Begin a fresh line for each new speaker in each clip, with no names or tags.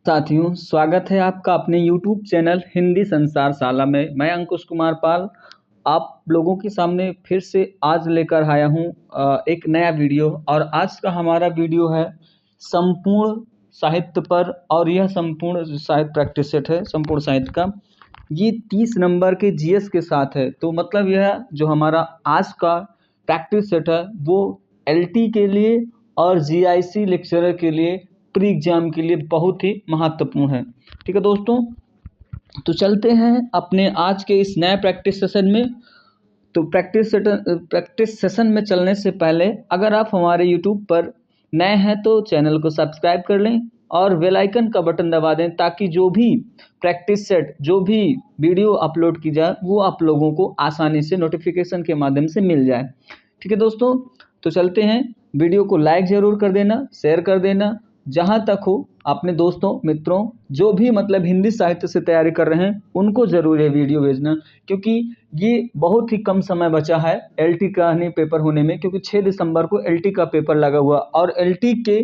साथियों, स्वागत है आपका अपने YouTube चैनल हिंदी संसार शाला में। मैं अंकुश कुमार पाल आप लोगों के सामने फिर से आज लेकर आया हूँ एक नया वीडियो। और आज का हमारा वीडियो है संपूर्ण साहित्य पर, और यह संपूर्ण साहित्य प्रैक्टिस सेट है। संपूर्ण साहित्य का ये 30 नंबर के जीएस के साथ है। तो मतलब यह जो हमारा आज का प्रैक्टिस सेट है वो एलटी के लिए और जीआईसी लेक्चरर के लिए, प्री एग्जाम के लिए बहुत ही महत्वपूर्ण है। ठीक है दोस्तों, तो चलते हैं अपने आज के इस नए प्रैक्टिस सेशन में। तो प्रैक्टिस सेशन में चलने से पहले अगर आप हमारे यूट्यूब पर नए हैं तो चैनल को सब्सक्राइब कर लें और बेल आइकन का बटन दबा दें, ताकि जो भी प्रैक्टिस सेट, जो भी वीडियो अपलोड की जाए वो आप लोगों को आसानी से नोटिफिकेशन के माध्यम से मिल जाए। ठीक है दोस्तों, तो चलते हैं। वीडियो को लाइक ज़रूर कर देना, शेयर कर देना, जहाँ तक हो अपने दोस्तों मित्रों जो भी मतलब हिंदी साहित्य से तैयारी कर रहे हैं उनको ज़रूर ये वीडियो भेजना, क्योंकि ये बहुत ही कम समय बचा है एलटी का नहीं पेपर होने में, क्योंकि 6 दिसंबर को एलटी का पेपर लगा हुआ। और एलटी के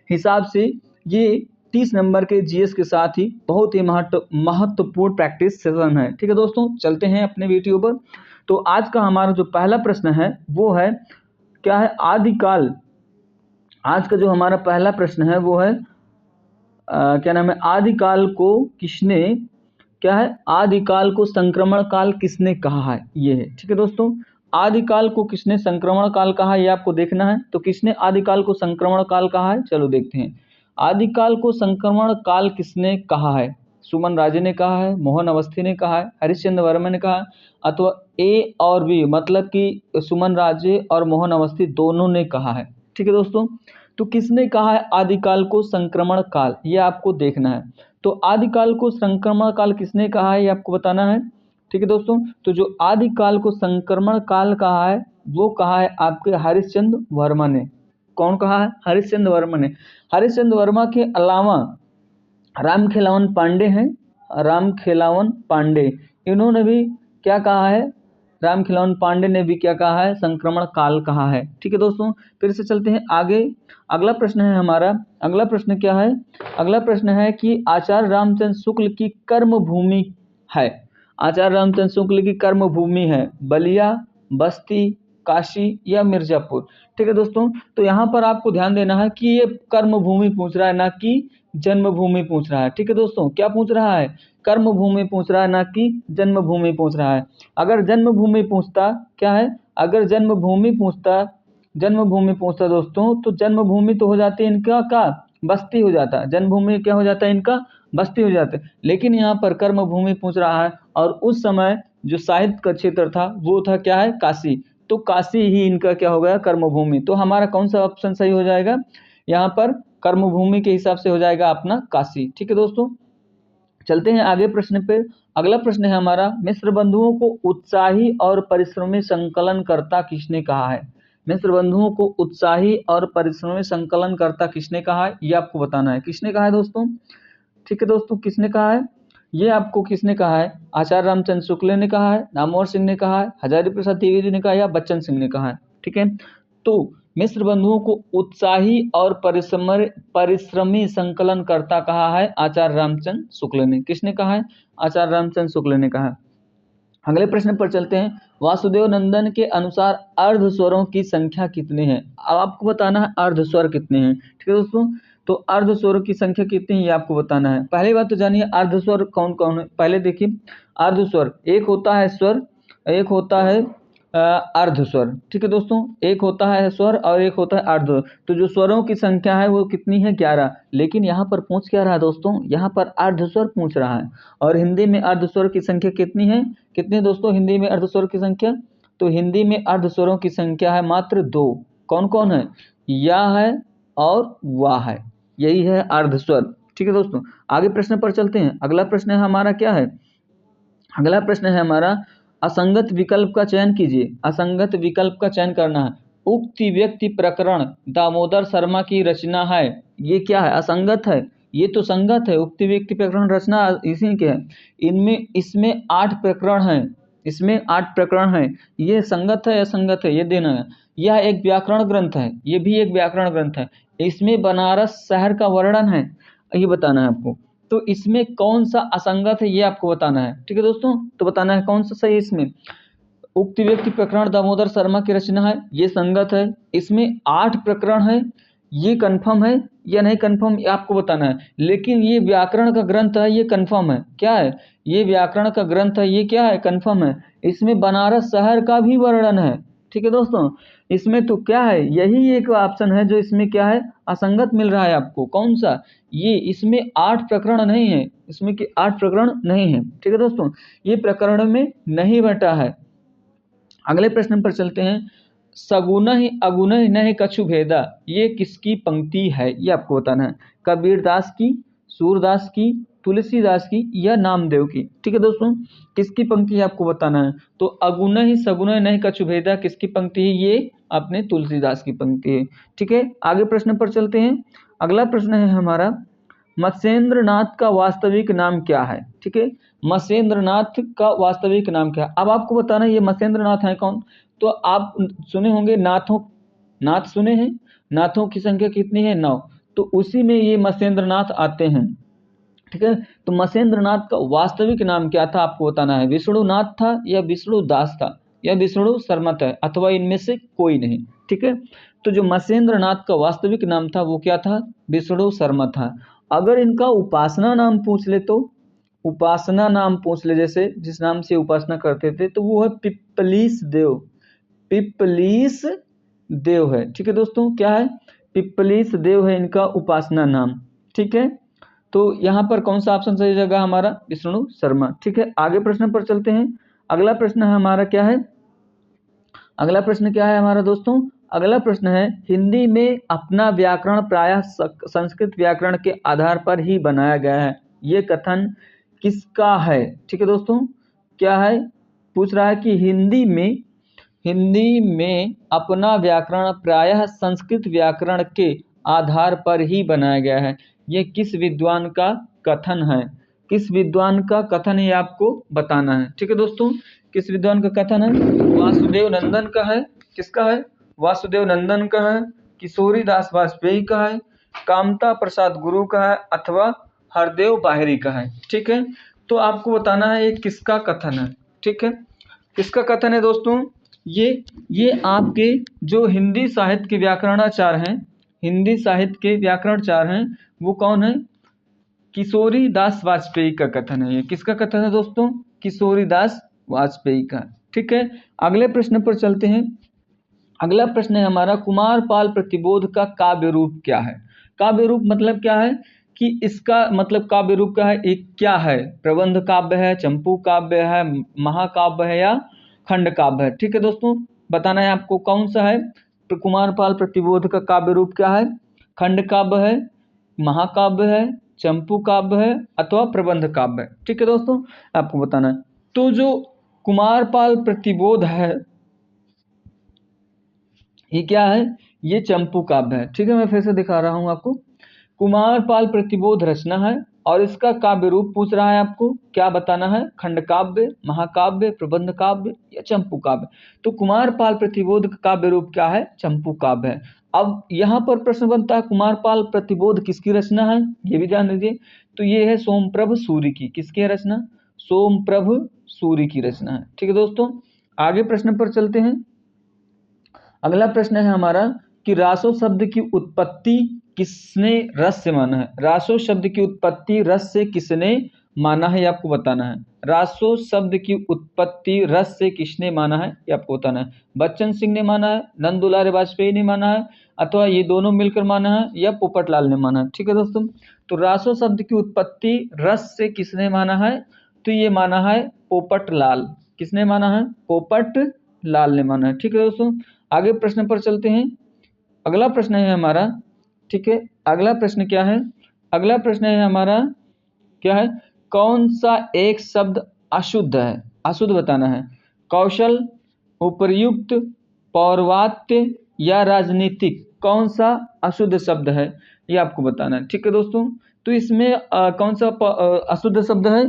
हिसाब से ये 30 नंबर के जीएस के साथ ही बहुत ही महत्वपूर्ण प्रैक्टिस सेशन है। ठीक है दोस्तों, चलते हैं अपने वीडियो पर। तो आज का हमारा जो पहला प्रश्न है वो है क्या है, आदिकाल। आज का जो हमारा पहला प्रश्न है वो है क्या नाम है, आदिकाल को किसने, क्या है, आदिकाल को संक्रमण काल किसने कहा है, ये है। ठीक है दोस्तों, आदिकाल को किसने संक्रमण काल कहा है ये आपको देखना है। तो किसने आदिकाल को संक्रमण काल कहा है, चलो देखते हैं। आदिकाल को संक्रमण काल किसने कहा है? सुमन राजे ने कहा है, मोहन अवस्थी ने कहा है, हरिश्चंद्र वर्मा ने कहा है, अथवा ए और बी, मतलब कि सुमन राजे और मोहन अवस्थी दोनों ने कहा है। ठीक है दोस्तों, तो किसने कहा है आदिकाल को संक्रमण काल, ये आपको देखना है। तो आदिकाल को संक्रमण काल किसने कहा है ये आपको बताना है। ठीक है दोस्तों, तो जो आदिकाल को संक्रमण काल कहा है वो कहा है आपके हरिश्चंद्र वर्मा ने। कौन कहा है? हरिश्चंद्र वर्मा ने। हरिश्चंद्र वर्मा के अलावा रामखेलावन पांडे हैं, रामखेलावन पांडे, इन्होंने भी क्या कहा है, रामखेलावन पांडे ने भी क्या कहा है, संक्रमण काल कहा है। ठीक है दोस्तों, फिर से चलते हैं आगे। अगला प्रश्न है हमारा, अगला प्रश्न क्या है, अगला प्रश्न है कि आचार्य रामचंद्र शुक्ल की कर्म भूमि है। आचार्य रामचंद्र शुक्ल की कर्म भूमि है बलिया, बस्ती, काशी या मिर्जापुर। ठीक है दोस्तों, तो यहाँ पर आपको ध्यान देना है कि ये कर्म भूमि पूछ रहा है, ना कि जन्मभूमि पूछ रहा है। ठीक है दोस्तों, क्या पूछ रहा है, कर्म भूमि पूछ रहा है, ना कि जन्मभूमि पूछ रहा है। अगर जन्मभूमि पूछता, क्या है, अगर जन्मभूमि पूछता दोस्तों, तो जन्मभूमि तो हो जाती है इनका का बस्ती हो जाता है, जन्मभूमि क्या हो जाता है इनका, बस्ती हो जाता है। लेकिन यहाँ पर कर्म भूमि पूछ रहा है, और उस समय जो साहित्य का क्षेत्र था वो था क्या है, काशी। तो काशी ही इनका क्या हो गया, कर्मभूमि। तो हमारा कौन सा ऑप्शन सही हो जाएगा यहाँ पर, कर्मभूमि के हिसाब से हो जाएगा अपना काशी। ठीक है दोस्तों, चलते हैं आगे प्रश्न पे। अगला प्रश्न है हमारा, मिश्र बंधुओं को उत्साही और परिश्रमी संकलनकर्ता किसने कहा है? मिश्र बंधुओं को उत्साही और परिश्रमी संकलनकर्ता किसने कहा है ये आपको बताना है। किसने कहा है दोस्तों? ठीक है दोस्तों, किसने कहा है ये आपको, किसने कहा है, आचार्य रामचंद्र शुक्ल ने कहा है, नामवर सिंह ने कहा है, हजारी प्रसाद द्विवेदी ने कहा है, या बच्चन सिंह ने कहा है। ठीक है, तो मिश्र बंधुओं को उत्साही और परिश्रमी संकलनकर्ता कहा है आचार्य रामचंद्र शुक्ल ने। किसने कहा है? आचार्य रामचंद्र शुक्ल ने कहा है। अगले प्रश्न पर चलते हैं। वासुदेव नंदन के अनुसार अर्ध स्वरों की संख्या कितनी है? अब आपको बताना है अर्ध स्वर कितने हैं। ठीक है दोस्तों, तो अर्ध स्वरों की संख्या कितनी है ये आपको बताना है। पहली बात तो जानिए अर्ध स्वर कौन कौन है। पहले देखिए, अर्ध स्वर एक होता है स्वर, एक होता है अर्ध स्वर। ठीक है दोस्तों, एक होता है स्वर और एक होता है अर्ध। तो जो स्वरों की संख्या है वो कितनी है, 11। लेकिन यहाँ पर पूछ क्या रहा है दोस्तों, यहाँ पर अर्ध स्वर पूछ रहा है। और हिंदी में अर्ध स्वर की संख्या कितनी है, कितने दोस्तों हिंदी में अर्ध स्वर की संख्या? तो हिंदी में अर्ध स्वरों की संख्या है मात्र 2। कौन कौन है? या है और वाह है, यही है अर्ध स्वर। ठीक है दोस्तों, आगे प्रश्न पर चलते हैं। अगला प्रश्न है हमारा क्या है, अगला प्रश्न है हमारा, असंगत विकल्प का चयन कीजिए। असंगत विकल्प का चयन करना है। उक्त व्यक्ति प्रकरण दामोदर शर्मा की रचना है। ये क्या है, असंगत है, ये तो संगत है। उक्त व्यक्ति प्रकरण रचना इसी के है। इनमें इसमें 8 प्रकरण हैं, इसमें 8 प्रकरण हैं। ये संगत है या असंगत है ये देना है। यह एक व्याकरण ग्रंथ है, ये भी एक व्याकरण ग्रंथ है। इसमें बनारस शहर का वर्णन है, ये बताना है आपको। तो इसमें कौन सा असंगत है ये आपको बताना है। ठीक है दोस्तों, तो बताना है कौन सा सही है इसमें। उक्त व्यक्ति प्रकरण दामोदर शर्मा की रचना है, ये संगत है। इसमें 8 प्रकरण है, ये कंफर्म है या नहीं कंफर्म, ये आपको बताना है। लेकिन ये व्याकरण का ग्रंथ है, ये कंफर्म है। क्या है, ये व्याकरण का ग्रंथ है, ये क्या है, कंफर्म है। इसमें बनारस शहर का भी वर्णन है। ठीक है दोस्तों, इसमें तो क्या है, यही एक ऑप्शन है जो इसमें क्या है, असंगत मिल रहा है आपको। कौन सा, ये इसमें 8 प्रकरण नहीं है, इसमें कि 8 प्रकरण नहीं है। ठीक है दोस्तों, ये प्रकरण में नहीं बटा है। अगले प्रश्न पर चलते हैं। सगुनहि अगुनहि नहि कछु भेदा, ये किसकी पंक्ति है, ये आपको बताना है। कबीरदास की, सूरदास की, तुलसीदास की या नामदेव की। ठीक है दोस्तों, किसकी पंक्ति है आपको बताना है। तो अगुनहि सगुनहि नहि कछु भेदा किसकी पंक्ति है, ये अपने तुलसीदास की पंक्ति है। ठीक है, आगे प्रश्न पर चलते हैं। अगला प्रश्न है हमारा, मत्स्येंद्रनाथ का वास्तविक नाम क्या है। ठीक है, मत्स्येंद्रनाथ का वास्तविक नाम क्या है। अब आपको बताना है ये मत्स्येंद्रनाथ है कौन। तो आप सुने होंगे नाथों, नाथ सुने हैं, नाथों की संख्या कितनी है, 9। तो उसी में ये मत्स्येंद्रनाथ आते हैं। ठीक है, तो मत्स्येंद्रनाथ का वास्तविक नाम क्या था आपको बताना है। विष्णुनाथ था या विष्णुदास था या विष्णु शर्मा था, अथवा इनमें से कोई नहीं। ठीक है, तो जो मत्स्येंद्रनाथ का वास्तविक नाम था वो क्या था, विष्णु शर्मा था। अगर इनका उपासना नाम पूछ ले तो, उपासना नाम पूछ ले, जैसे जिस नाम से उपासना करते थे, तो वो है पिप्पलीस देव। पिप्पलीस देव है। ठीक है दोस्तों, क्या है, पिप्पलीस देव है इनका उपासना नाम। ठीक है, तो यहाँ पर कौन सा ऑप्शन सही जगह हमारा, विष्णु शर्मा। ठीक है, आगे प्रश्न पर चलते हैं। अगला प्रश्न है हमारा क्या है, अगला प्रश्न क्या है हमारा दोस्तों, अगला प्रश्न है, हिंदी में अपना व्याकरण प्रायः संस्कृत व्याकरण के आधार पर ही बनाया गया है, ये कथन किसका है। ठीक है दोस्तों, क्या है, पूछ रहा है कि हिंदी में अपना व्याकरण प्रायः संस्कृत व्याकरण के आधार पर ही बनाया गया है, ये किस विद्वान का कथन है। किस विद्वान का कथन है आपको बताना है। ठीक है दोस्तों, किस विद्वान का कथन है, वासुदेव नंदन का है। किसका है, वासुदेव नंदन का है, किशोरी दास वाजपेयी का है, कामता प्रसाद गुरु का है, अथवा हरदेव बाहरी का है। ठीक है, तो आपको बताना है ये किसका कथन है। ठीक है, किसका कथन है दोस्तों, ये आपके जो हिंदी साहित्य के व्याकरणाचार्य हैं, हिंदी साहित्य के व्याकरणाचार्य हैं, वो कौन है, किशोरी दास वाजपेयी का कथन है। ये किसका कथन है दोस्तों, किशोरी दास वाजपेयी का। ठीक है, अगले प्रश्न पर चलते हैं। अगला प्रश्न है हमारा, कुमारपाल प्रतिबोध का काव्य रूप क्या है। काव्य रूप मतलब क्या है कि इसका मतलब काव्य रूप का है, एक क्या है, प्रबंध काव्य है, चंपू काव्य है, महाकाव्य है या खंड काव्य है। ठीक है दोस्तों, बताना है आपको कौन सा है। तो कुमारपाल प्रतिबोध का काव्य रूप क्या है, खंड काव्य है, महाकाव्य है, चंपू काव्य है, अथवा प्रबंध काव्य है। ठीक है दोस्तों, आपको बताना है। तो जो कुमारपाल प्रतिबोध है, ये क्या है, ये चंपू काव्य है। ठीक है, मैं फिर से दिखा रहा हूं आपको। कुमारपाल प्रतिबोध रचना है और इसका काव्य रूप पूछ रहा है आपको, क्या बताना है, खंड काव्य, महाकाव्य, प्रबंध काव्य या चंपू काव्य। तो कुमारपाल प्रतिबोध का काव्य रूप क्या है, चंपू काव्य है। अब यहाँ पर प्रश्न बनता है, कुमारपाल प्रतिबोध किसकी रचना है, ये भी ध्यान दीजिए। तो ये है सोमप्रभ सूरि की। किसकी है रचना, सोमप्रभ सूरि की रचना है। ठीक है दोस्तों, आगे प्रश्न पर चलते हैं। अगला प्रश्न है हमारा कि रासो शब्द की उत्पत्ति किसने रस से माना है। रासो शब्द की उत्पत्ति रस से किसने माना है, ये आपको बताना है। रासो शब्द की उत्पत्ति रस से किसने माना है, ये आपको बताना है। बच्चन सिंह ने माना है, नंद दुलारे वाजपेयी ने माना है, अथवा ये दोनों मिलकर माना है, या पोपटलाल ने माना है। ठीक है दोस्तों, तो रासो शब्द की उत्पत्ति रस से किसने माना है, तो ये माना है पोपटलाल। किसने माना है, पोपटलाल ने माना है। ठीक है दोस्तों, आगे प्रश्न पर चलते हैं। अगला प्रश्न है हमारा, ठीक है, अगला प्रश्न क्या है, अगला प्रश्न है हमारा क्या है, कौन सा एक शब्द अशुद्ध है, अशुद्ध बताना है। कौशल, उपर्युक्त, पौर्वात्य या राजनीतिक, कौन सा अशुद्ध शब्द है, ये आपको बताना है। ठीक है दोस्तों, तो इसमें कौन सा अशुद्ध शब्द है,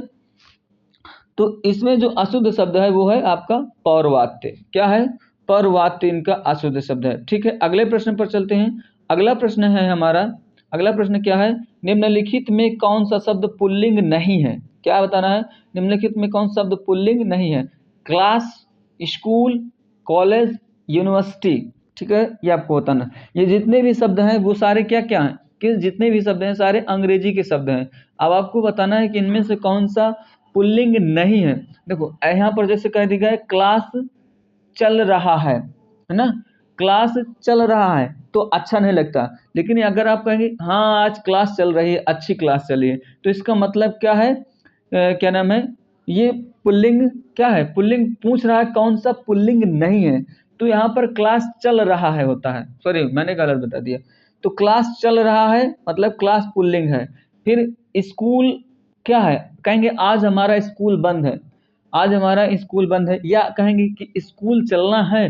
तो इसमें जो अशुद्ध शब्द है वो है आपका पौर्वात्य। क्या है, पौर्वात्य इनका अशुद्ध शब्द है। ठीक है, अगले प्रश्न पर चलते हैं। अगला प्रश्न है हमारा, अगला प्रश्न क्या है, निम्नलिखित में कौन सा शब्द पुल्लिंग नहीं है? क्या बताना है, निम्नलिखित में कौन सा शब्द पुल्लिंग नहीं है? क्लास, स्कूल, कॉलेज, यूनिवर्सिटी, ठीक है, ये आपको बताना है। ये जितने भी शब्द हैं वो सारे क्या क्या हैं, कि जितने भी शब्द हैं सारे अंग्रेजी के शब्द हैं। अब आपको बताना है कि इनमें से कौन सा पुल्लिंग नहीं है। देखो यहाँ पर जैसे कह दिया है क्लास चल रहा है ना, क्लास चल रहा है तो अच्छा नहीं लगता। लेकिन अगर आप कहेंगे हाँ आज क्लास चल रही है, अच्छी क्लास चली है, तो इसका मतलब क्या है, क्या नाम है, ये पुल्लिंग क्या है, पुल्लिंग पूछ रहा है कौन सा पुल्लिंग नहीं है। तो यहाँ पर क्लास चल रहा है होता है, सॉरी मैंने गलत बता दिया। तो क्लास चल रहा है मतलब क्लास पुल्लिंग है। फिर स्कूल क्या है, कहेंगे आज हमारा स्कूल बंद है, आज हमारा स्कूल बंद है, या कहेंगे कि स्कूल चलना है।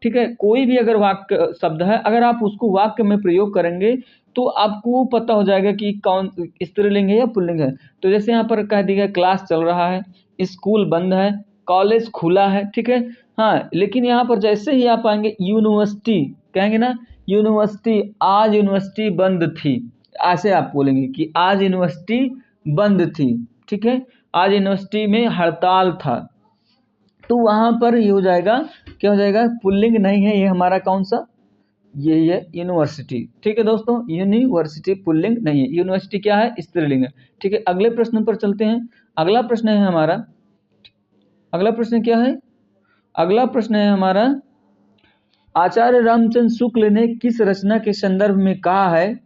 ठीक है, कोई भी अगर वाक्य शब्द है, अगर आप उसको वाक्य में प्रयोग करेंगे तो आपको पता हो जाएगा कि कौन स्त्रीलिंग है या पुल्लिंग है। तो जैसे यहाँ पर कह दिया क्लास चल रहा है, स्कूल बंद है, कॉलेज खुला है, ठीक है। हाँ, लेकिन यहाँ पर जैसे ही आप आएंगे यूनिवर्सिटी, कहेंगे ना यूनिवर्सिटी, आज यूनिवर्सिटी बंद थी, ऐसे आप बोलेंगे कि आज यूनिवर्सिटी बंद थी, ठीक है, आज यूनिवर्सिटी में हड़ताल था। तो वहां पर ये हो जाएगा, क्या हो जाएगा, पुल्लिंग नहीं है, ये हमारा कौन सा, ये है यूनिवर्सिटी। ठीक है दोस्तों, यूनिवर्सिटी पुल्लिंग नहीं है, यूनिवर्सिटी क्या है, स्त्रीलिंग है। ठीक है, अगले प्रश्न पर चलते हैं। अगला प्रश्न है हमारा, अगला प्रश्न क्या है, अगला प्रश्न है हमारा, आचार्य रामचंद्र शुक्ल ने किस रचना के संदर्भ में कहा है,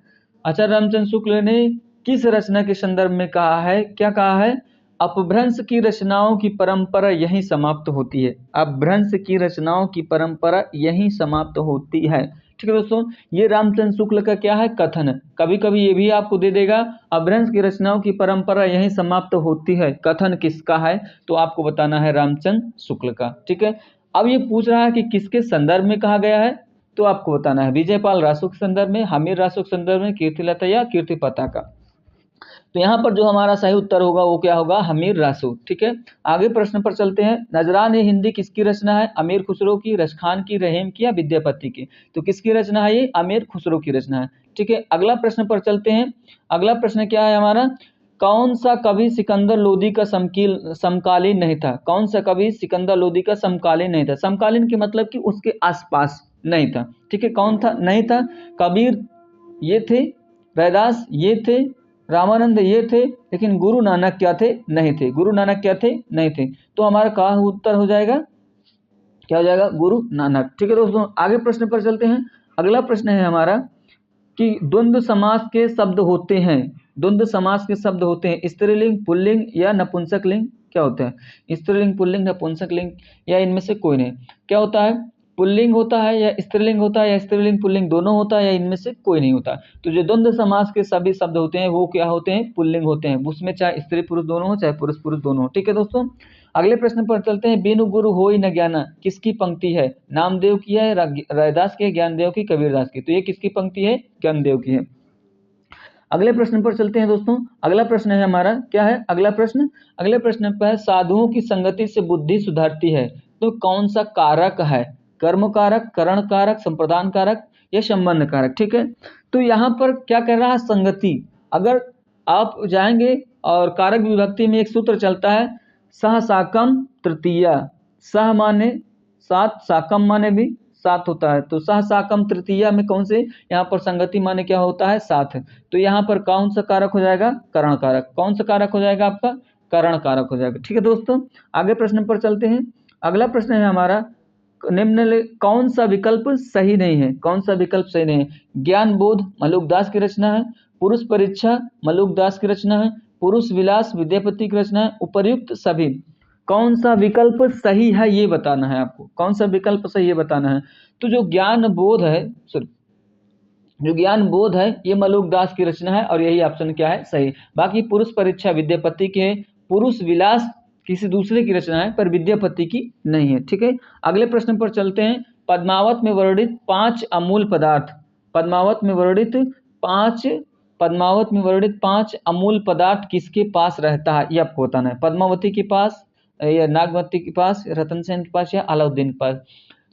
आचार्य रामचंद्र शुक्ल ने किस रचना के संदर्भ में कहा है, क्या कहा है, अपभ्रंश की रचनाओं की परंपरा यहीं समाप्त होती है, अपभ्रंश की रचनाओं की परंपरा यहीं समाप्त होती है। ठीक है दोस्तों, ये रामचंद्र शुक्ल का क्या है, कथन है। कभी कभी ये भी आपको दे देगा, अपभ्रंश की रचनाओं की परंपरा यहीं समाप्त होती है, कथन किसका है, तो आपको बताना है रामचंद्र शुक्ल का। ठीक है, अब ये पूछ रहा है कि किसके संदर्भ में कहा गया है, तो आपको बताना है विजयपाल रासो के संदर्भ में, हमीर रासो के संदर्भ में, कीर्तिलता या कीर्तिपता का। तो यहाँ पर जो हमारा सही उत्तर होगा वो क्या होगा, हमीर रासो। ठीक है, आगे प्रश्न पर चलते हैं। नजरान ए हिंदी किसकी रचना है, अमीर खुसरो की, रसखान की, रहीम की या विद्यापति की? तो किसकी रचना है, ये अमीर खुसरो की रचना है। ठीक है, अगला प्रश्न पर चलते हैं। अगला प्रश्न क्या है हमारा, कौन सा कवि सिकंदर लोदी का समकालीन नहीं था, कौन सा कवि सिकंदर लोदी का समकालीन नहीं था, समकालीन के मतलब कि उसके आसपास नहीं था। ठीक है, कौन था, नहीं था, कबीर ये थे, रैदास ये थे, रामानंद ये थे, लेकिन गुरु नानक क्या थे, नहीं थे, गुरु नानक क्या थे, नहीं थे। तो हमारा क्या उत्तर हो जाएगा, क्या हो जाएगा, गुरु नानक। ठीक है दोस्तों, आगे प्रश्न पर चलते हैं। अगला प्रश्न है हमारा कि द्वंद्व समास के शब्द होते हैं, द्वंद्व समास के शब्द होते हैं स्त्रीलिंग, पुल्लिंग या नपुंसक लिंग, क्या होता है, स्त्रीलिंग, पुल्लिंग, नपुंसक लिंग या इनमें से कोई नहीं। क्या होता है, पुल्लिंग होता है या स्त्रीलिंग होता है या स्त्रीलिंग पुल्लिंग दोनों होता है या इनमें से कोई नहीं होता। तो जो द्वंद्व समास के सभी शब्द होते हैं वो क्या होते हैं, पुल्लिंग होते हैं, उसमें चाहे स्त्री पुरुष दोनों हो चाहे पुरुष पुरुष दोनों हो। ठीक है दोस्तों, अगले प्रश्न पर चलते हैं। बिनु गुरु होई न ज्ञाना किसकी पंक्ति है, नामदेव की है, रैदास की, ज्ञानदेव की, कबीरदास की? तो ये किसकी पंक्ति है, ज्ञानदेव की है। अगले प्रश्न पर चलते हैं दोस्तों। अगला प्रश्न है हमारा, क्या है अगला प्रश्न, अगले प्रश्न पर साधुओं की संगति से बुद्धि सुधरती है, तो कौन सा कारक है, कर्म कारक, करण कारक, संप्रदान कारक या संबंध कारक? ठीक है, तो यहाँ पर क्या कर रहा है, संगति। अगर आप जाएंगे और कारक विभक्ति में एक सूत्र चलता है, सह साकम तृतीया, सह माने सात, साकम माने भी सात होता है, तो सह साकम तृतीया में कौन से, यहाँ पर संगति माने क्या होता है, सात। तो यहाँ पर कौन सा कारक हो जाएगा, करण कारक। कौन सा कारक हो जाएगा आपका, करण कारक हो जाएगा। ठीक है दोस्तों, आगे प्रश्न पर चलते हैं। अगला प्रश्न है हमारा, निम्न कौन सा विकल्प सही नहीं है, कौन सा विकल्प सही नहीं है, ज्ञान बोध मलुकदास की रचना है, पुरुष परीक्षा मलुकदास की रचना है, पुरुष विलास विद्यापति की रचना है, उपर्युक्त सभी। कौन सा विकल्प सही है ये बताना है आपको, कौन सा विकल्प सही ये बताना है। तो जो ज्ञान बोध है, सॉरी, जो ज्ञान बोध है ये मलुकदास की रचना है और यही ऑप्शन क्या है, सही। बाकी पुरुष परीक्षा विद्यापति की है, पुरुष विलास किसी दूसरे की रचना है पर विद्यापति की नहीं है। ठीक है, अगले प्रश्न पर चलते हैं। पद्मावत में वर्णित 5 अमूल पदार्थ, पद्मावत में वर्णित 5, पद्मावत में वर्णित 5 अमूल पदार्थ किसके पास रहता है, ये आपको बताना है। पद्मावती के पास या नागवती के पास, रतन सेन के पास या अलाउद्दीन के पास?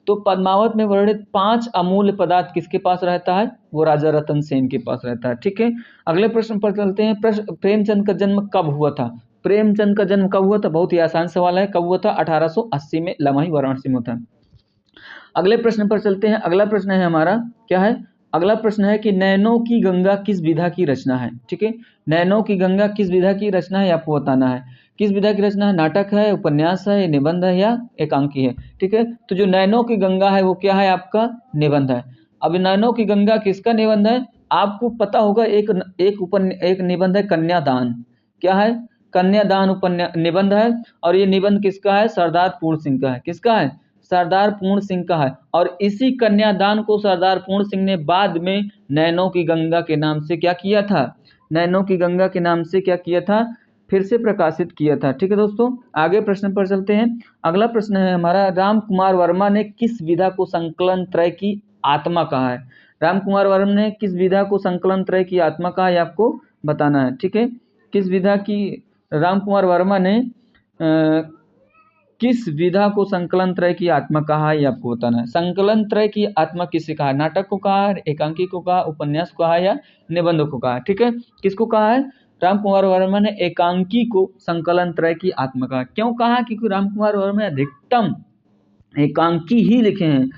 तो पद्मावत में वर्णित 5 अमूल्य पदार्थ किसके पास रहता है? वो राजा रतन सेन के पास रहता है। ठीक है, अगले प्रश्न पर चलते हैं। प्रश्न, प्रेमचंद का जन्म कब हुआ था? प्रेमचंद का जन्म कब हुआ था? बहुत ही आसान सवाल है, कब हुआ था? 1880 में, लमही वाराणसी में होता है। अगले प्रश्न पर चलते हैं। अगला प्रश्न है हमारा, क्या है? अगला प्रश्न है कि नैनों की गंगा किस विधा की रचना है? ठीक है, नैनों की गंगा किस विधा की रचना है, आपको बताना है। किस विधा की रचना है? नाटक है, उपन्यास है, निबंध है या एकांकी है? ठीक है, तो जो नैनों की गंगा है वो क्या है? आपका निबंध है। अब नैनों की गंगा किसका निबंध है? आपको पता होगा, एक निबंध है कन्यादान। क्या है? कन्यादान निबंध है। और ये निबंध किसका है? सरदार पूर्ण सिंह का है। किसका है? सरदार पूर्ण सिंह का है। और इसी कन्यादान को सरदार पूर्ण सिंह ने बाद में नैनों की गंगा के नाम से क्या किया था? नैनों की गंगा के नाम से क्या किया था? फिर से प्रकाशित किया था। ठीक है दोस्तों, आगे प्रश्न पर चलते हैं। अगला प्रश्न है हमारा, राम कुमार वर्मा ने किस विधा को संकलन त्रय की आत्मा कहा है? राम कुमार वर्मा ने किस विधा को संकलन त्रय की आत्मा कहा है, आपको बताना है। ठीक है, किस विधा की राम कुमार वर्मा ने किस विधा को संकलन त्रय की आत्मा कहा है, ये आपको बताना है। संकलन त्रय की आत्मा किसे कहा है? नाटक को कहा है, एकांकी को कहा, उपन्यास को कहा या निबंध को कहा? ठीक है, किसको कहा है? राम कुमार वर्मा ने एकांकी को संकलन त्रय की आत्मा कहा। क्यों कहा? क्योंकि राम कुमार वर्मा अधिकतम एकांकी ही लिखे हैं।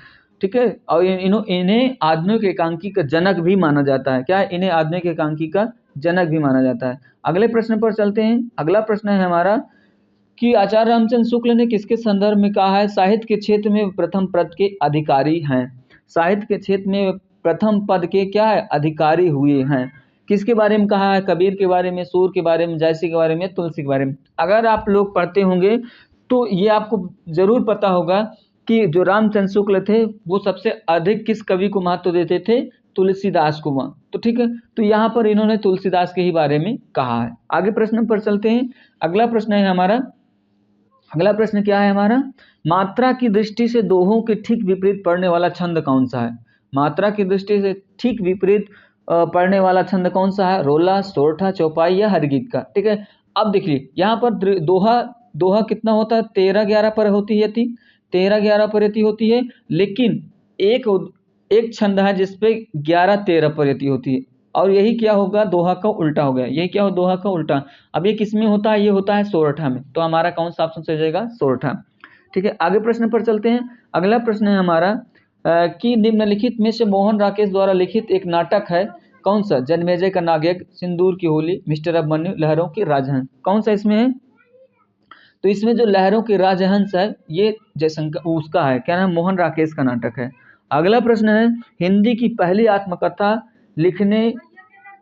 ठीक है, और इन्हें आधुनिक एकांकी का जनक भी माना जाता है। क्या है? इन्हें आधुनिक एकांकी का जनक भी माना जाता है। अगले प्रश्न पर चलते हैं। अगला प्रश्न है हमारा कि आचार्य रामचंद्र शुक्ल ने किसके संदर्भ में कहा है साहित्य के क्षेत्र में प्रथम पद के अधिकारी हैं? साहित्य के क्षेत्र में प्रथम पद के क्या है? अधिकारी हुए हैं। किसके बारे में कहा है? कबीर के बारे में, सूर के बारे में, जयसी के बारे में, तुलसी के बारे में। अगर आप लोग पढ़ते होंगे तो ये आपको जरूर पता होगा कि जो रामचंद्र शुक्ल थे वो सबसे अधिक किस कवि को महत्व देते थे? तुलसीदास को। तो ठीक है, तो यहाँ पर इन्होंने तुलसीदास के ही बारे में कहा है। आगे प्रश्न पर चलते हैं। अगला प्रश्न है हमारा, अगला प्रश्न क्या है हमारा? मात्रा की दृष्टि से दोहों के ठीक विपरीत पढ़ने वाला छंद कौन सा है? मात्रा की दृष्टि से ठीक विपरीत पढ़ने वाला छंद कौन सा है? रोला, सोरठा, चौपाई या हरगीत का? ठीक है, अब देखिए यहाँ पर दोहा, दोहा कितना होता है? 13-11 पर होती है, 13-11 पर होती है। लेकिन एक एक छंद है जिसपे 11-13 पर होती है। और यही क्या होगा? दोहा का उल्टा हो गया। यही क्या हो? दोहा का उल्टा। अब ये किसमें होता है? ये होता है सोरठा में। तो हमारा कौन सा ऑप्शन सही जाएगा? सोरठा। ठीक है, आगे प्रश्न पर चलते हैं। अगला प्रश्न है हमारा कि निम्नलिखित में से मोहन राकेश द्वारा लिखित एक नाटक है, कौन सा? जन्मेजय का नागयज्ञ, सिंदूर की होली, मिस्टर अभिमन्यु, लहरों की राजहंस। कौन सा इसमें है? तो इसमें जो लहरों की राजहंस है ये जयशंकर उसका है। क्या नाम? मोहन राकेश का नाटक है। अगला प्रश्न है, हिंदी की पहली आत्मकथा लिखने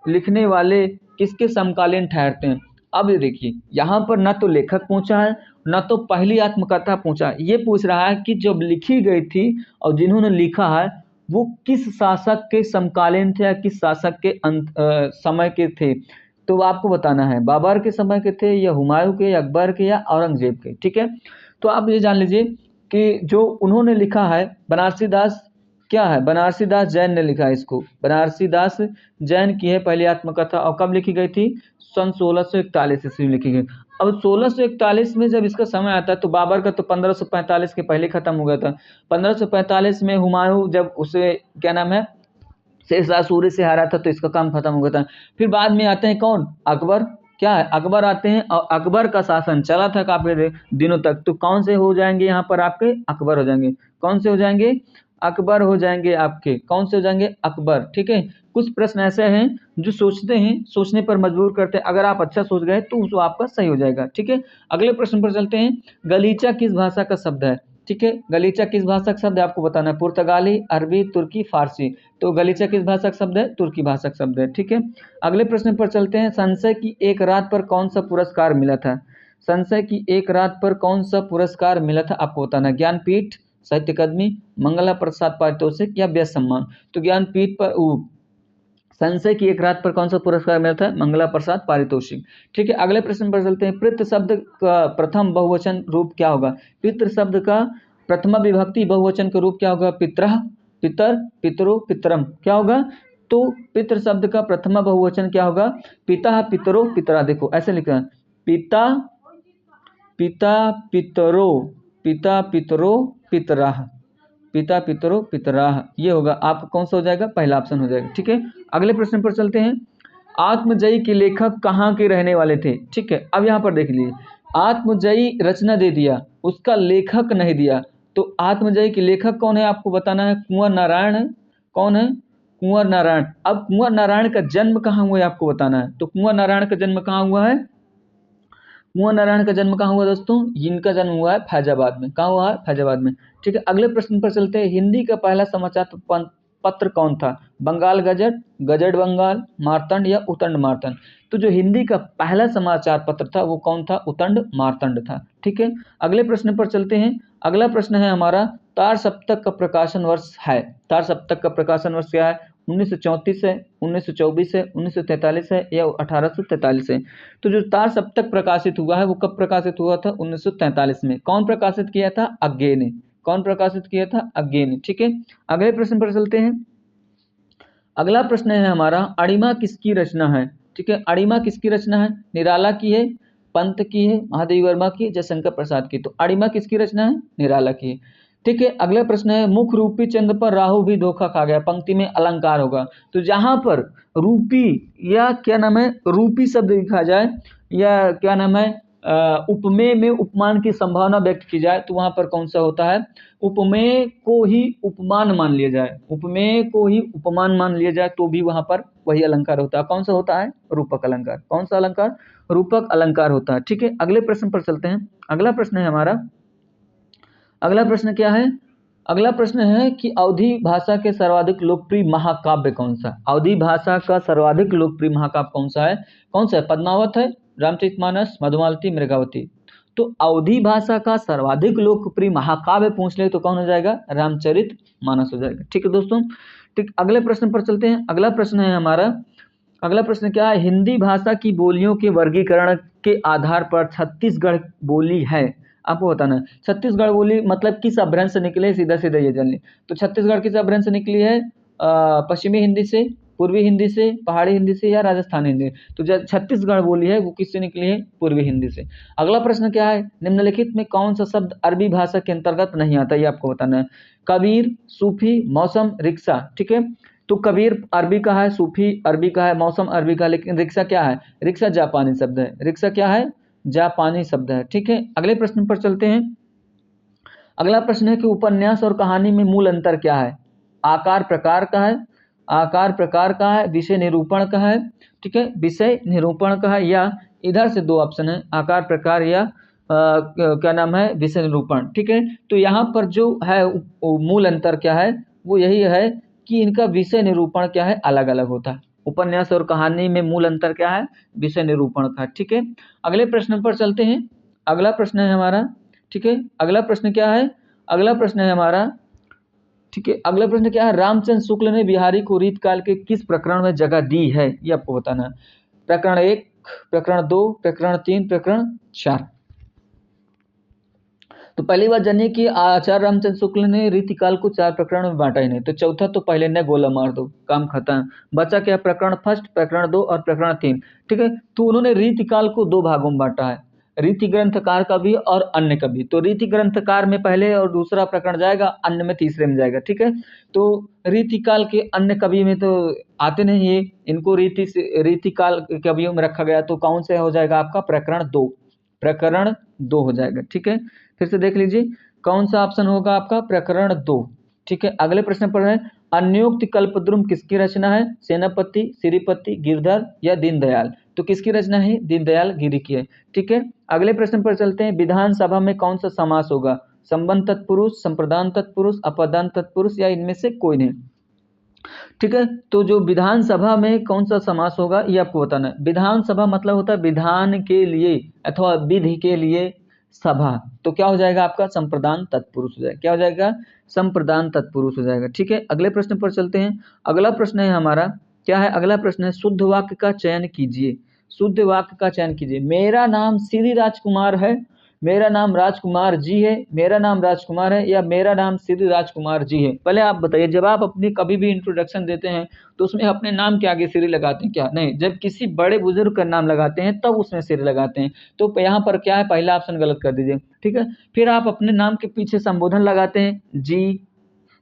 लिखने वाले किसके समकालीन ठहरते हैं? अब ये देखिए, यहाँ पर ना तो लेखक पूछा है, ना तो पहली आत्मकथा पूछा है। ये पूछ रहा है कि जब लिखी गई थी और जिन्होंने लिखा है वो किस शासक के समकालीन थे या किस शासक के समय के थे। तो आपको बताना है, बाबर के समय के थे या हुमायूं के या अकबर के या औरंगजेब के। ठीक है, तो आप ये जान लीजिए कि जो उन्होंने लिखा है बनारसी दास, क्या है? बनारसी दास जैन ने लिखा है इसको। बनारसी दास जैन की है पहली आत्मकथा। और कब लिखी गई थी? सन 1641 ईस्वी में लिखी गई। अब 1641 में जब इसका समय आता है तो बाबर का तो 1545 के पहले खत्म हो गया था। 1545 में हुमायूं जब उसे क्या नाम है शेरशाह सूरी से हारा था तो इसका काम खत्म हो गया था। फिर बाद में आते हैं कौन? अकबर। क्या है? अकबर आते हैं और अकबर का शासन चला था काफी दिनों तक। तो कौन से हो जाएंगे यहाँ पर आपके? अकबर हो जाएंगे। कौन से हो जाएंगे? अकबर हो जाएंगे आपके। कौन से हो जाएंगे? अकबर। ठीक है, कुछ प्रश्न ऐसे हैं जो सोचते हैं, सोचने पर मजबूर करते हैं। अगर आप अच्छा सोच गए तो वो आपका सही हो जाएगा। ठीक है, अगले प्रश्न पर चलते हैं। गलीचा किस भाषा का शब्द है? ठीक है, गलीचा किस भाषा का शब्द है आपको बताना है। पुर्तगाली, अरबी, तुर्की, फारसी। तो गलीचा किस भाषा का शब्द है? तुर्की भाषा का शब्द है। ठीक है, अगले प्रश्न पर चलते हैं। संशय की एक रात पर कौन सा पुरस्कार मिला था? संशय की एक रात पर कौन सा पुरस्कार मिला था आपको बताना है। ज्ञानपीठ, साहित्य अकादमी, मंगला प्रसाद पारितोषिक या व्यस्त सम्मान। तो ज्ञानपीठ पर संशय की एक रात पर कौन सा पुरस्कार मिला था? मंगला प्रसाद पारितोषिक। ठीक है, अगले प्रश्न पर चलते हैं। पितृ शब्द का प्रथम बहुवचन रूप क्या होगा? पितृ शब्द का प्रथमा विभक्ति बहुवचन का रूप क्या होगा? पितरः, पितर, पितरो, पितरम। क्या होगा? तो पितृ शब्द का प्रथमा बहुवचन क्या होगा? पिता, पितरो, पितरा। देखो ऐसे लिखा है, पिता, पिता, पितरो, पिता, पितरो, पितरा। पिता पितरो पितराह, ये होगा आपका कौन सा हो जाएगा, पहला ऑप्शन हो जाएगा। ठीक है, अगले प्रश्न पर चलते हैं। आत्मजयी के लेखक कहाँ के रहने वाले थे? ठीक है, अब यहाँ पर देख लीजिए, आत्मजयी रचना दे दिया, उसका लेखक नहीं दिया, तो आत्मजयी के लेखक कौन है आपको बताना है, कुंवर नारायण है। कौन है? कुंवर नारायण। अब कुंवर नारायण का जन्म कहाँ हुआ है आपको बताना है, तो कुंवर नारायण का जन्म कहाँ हुआ है? कुंवर नारायण का जन्म कहाँ हुआ दोस्तों? इनका जन्म हुआ है फैजाबाद में। कहाँ हुआ है? फैजाबाद में। ठीक है, अगले प्रश्न पर चलते हैं। हिंदी का पहला समाचार पत्र कौन था? बंगाल गजट, गजट बंगाल, मार्तंड या उतंड मार्तंड? तो जो हिंदी का पहला समाचार पत्र था वो कौन था? उतंड मार्तंड था। ठीक है, अगले प्रश्न पर चलते हैं। अगला प्रश्न है हमारा, तार सप्तक का प्रकाशन वर्ष है। तार सप्तक का प्रकाशन वर्ष क्या है? 1934 है, 1924 है, 1943 है या 1843 है? तो जो तार सप्तक प्रकाशित हुआ है वो कब प्रकाशित हुआ था? 1943 में। कौन प्रकाशित किया था? अज्ञे ने। कौन प्रकाशित किया था? अज्ञे ने। ठीक है, अगले प्रश्न पर चलते हैं। अगला प्रश्न है हमारा, अणिमा किसकी रचना है? ठीक है, अणिमा किसकी रचना है? निराला की है, पंत की है, महादेवी वर्मा की, जयशंकर प्रसाद की? तो अणिमा किसकी रचना है? निराला की है। ठीक है, अगला प्रश्न है, मुख रूपी चंद्र पर राहु भी धोखा खा गया, पंक्ति में अलंकार होगा। तो जहां पर रूपी या क्या नाम है, रूपी शब्द लिखा जाए या क्या नाम है, उपमेय में उपमान की संभावना व्यक्त की जाए, तो वहां पर कौन सा होता है? उपमेय को ही उपमान मान लिया जाए, उपमेय को ही उपमान मान लिया जाए तो भी वहां पर वही अलंकार होता है। कौन सा होता है? रूपक अलंकार। कौन सा अलंकार? रूपक अलंकार होता है। ठीक है, अगले प्रश्न पर चलते हैं। अगला प्रश्न है हमारा, अगला प्रश्न क्या है? अगला प्रश्न है कि अवधी भाषा के सर्वाधिक लोकप्रिय महाकाव्य कौन सा? अवधी भाषा का सर्वाधिक लोकप्रिय महाकाव्य कौन सा है? कौन सा है? पद्मावत है, रामचरितमानस, मधुमालती, मृगावती? तो अवधी भाषा का सर्वाधिक लोकप्रिय महाकाव्य पूछ ले तो कौन हो जाएगा? रामचरितमानस हो जाएगा। ठीक है दोस्तों, ठीक, अगले प्रश्न पर चलते हैं। अगला प्रश्न है हमारा, अगला प्रश्न क्या है? हिंदी भाषा की बोलियों के वर्गीकरण के आधार पर छत्तीसगढ़ बोली है। आपको बताना है छत्तीसगढ़ बोली मतलब किस अभ्रंश से निकले, सीधा सीधा ये जान ली। तो छत्तीसगढ़ किस अभ्रंश से निकली है? पश्चिमी हिंदी से, पूर्वी हिंदी से, पहाड़ी हिंदी से या राजस्थानी हिंदी? तो जो छत्तीसगढ़ बोली है वो किससे निकली है? पूर्वी हिंदी से। अगला प्रश्न क्या है? निम्नलिखित में कौन सा शब्द अरबी भाषा के अंतर्गत नहीं आता, ये आपको बताना है। कबीर, सूफी, मौसम, रिक्शा। ठीक है, तो कबीर अरबी का है, सूफी अरबी का है, मौसम अरबी का, लेकिन रिक्शा क्या है? रिक्शा जापानी शब्द है। रिक्शा क्या है? जापानी शब्द है। ठीक है, अगले प्रश्न पर चलते हैं। अगला प्रश्न है कि उपन्यास और कहानी में मूल अंतर क्या है? आकार प्रकार का है, आकार प्रकार का है, विषय निरूपण का है। ठीक है, विषय निरूपण का है, या इधर से दो ऑप्शन है, आकार प्रकार या क्या नाम है, विषय निरूपण। ठीक है, तो यहाँ पर जो है मूल अंतर क्या है? वो यही है कि इनका विषय निरूपण क्या है? अलग अलग होता है। उपन्यास और कहानी में मूल अंतर क्या है? विषय निरूपण का। ठीक है, अगले प्रश्न पर चलते हैं। अगला प्रश्न है हमारा, ठीक है, अगला प्रश्न क्या है? अगला प्रश्न है हमारा, ठीक है, अगला प्रश्न क्या है? रामचंद्र शुक्ल ने बिहारी को रीत काल के किस प्रकरण में जगह दी है, ये आपको बताना है। प्रकरण 1, प्रकरण 2, प्रकरण 3, प्रकरण 4। तो पहली बात जानिए कि आचार्य रामचंद्र शुक्ल ने रीतिकाल को 4 प्रकरण में बांटा ही नहीं, तो चौथा तो पहले न गोला मार दो, काम खत्म। बचा क्या? प्रकरण फर्स्ट, प्रकरण 2 और प्रकरण 3। ठीक है, तो उन्होंने रीतिकाल को 2 भागों में बांटा है, रीति ग्रंथकार का भी और अन्य का भी। तो रीति ग्रंथकार में पहले और दूसरा प्रकरण जाएगा, अन्य में तीसरे में जाएगा। ठीक है, तो रीतिकाल के अन्य कवि में तो आते नहीं है, इनको रीतिकाल के कवियों में रखा गया, तो कौन से हो जाएगा आपका? प्रकरण 2, प्रकरण 2 हो जाएगा। ठीक है, फिर से देख लीजिए कौन सा ऑप्शन होगा आपका? प्रकरण 2। ठीक है, अगले प्रश्न पर है, अन्योक्त कल्पद्रुम किसकी रचना है? सेनापति, श्रीपति, गिरधर या दीनदयाल? तो किसकी रचना है? दीनदयाल गिरी की है। ठीक है, अगले प्रश्न पर चलते हैं। विधानसभा में कौन सा समास होगा? संबंध तत्पुरुष, संप्रदान तत्पुरुष, अपादान तत्पुरुष या इनमें से कोई नहीं? ठीक है, तो जो विधानसभा में कौन सा समास होगा ये आपको बताना है। विधानसभा मतलब होता है विधान के लिए अथवा विधि के लिए सभा, तो क्या हो जाएगा आपका? संप्रदान तत्पुरुष हो जाएगा। क्या हो जाएगा? संप्रदान तत्पुरुष हो जाएगा। ठीक है, अगले प्रश्न पर चलते हैं। अगला प्रश्न है हमारा, क्या है? अगला प्रश्न है, शुद्ध वाक्य का चयन कीजिए। शुद्ध वाक्य का चयन कीजिए। मेरा नाम श्री राजकुमार है, मेरा नाम राजकुमार जी है, मेरा नाम राजकुमार है या मेरा नाम श्री राजकुमार जी है? पहले आप बताइए, जब आप अपनी कभी भी इंट्रोडक्शन देते हैं तो उसमें अपने नाम के आगे श्री लगाते हैं क्या? नहीं, जब किसी बड़े बुजुर्ग का नाम लगाते हैं तब उसमें श्री लगाते हैं। तो यहाँ पर क्या है? पहला ऑप्शन गलत कर दीजिए। ठीक है, फिर आप अपने नाम के पीछे संबोधन लगाते हैं, जी,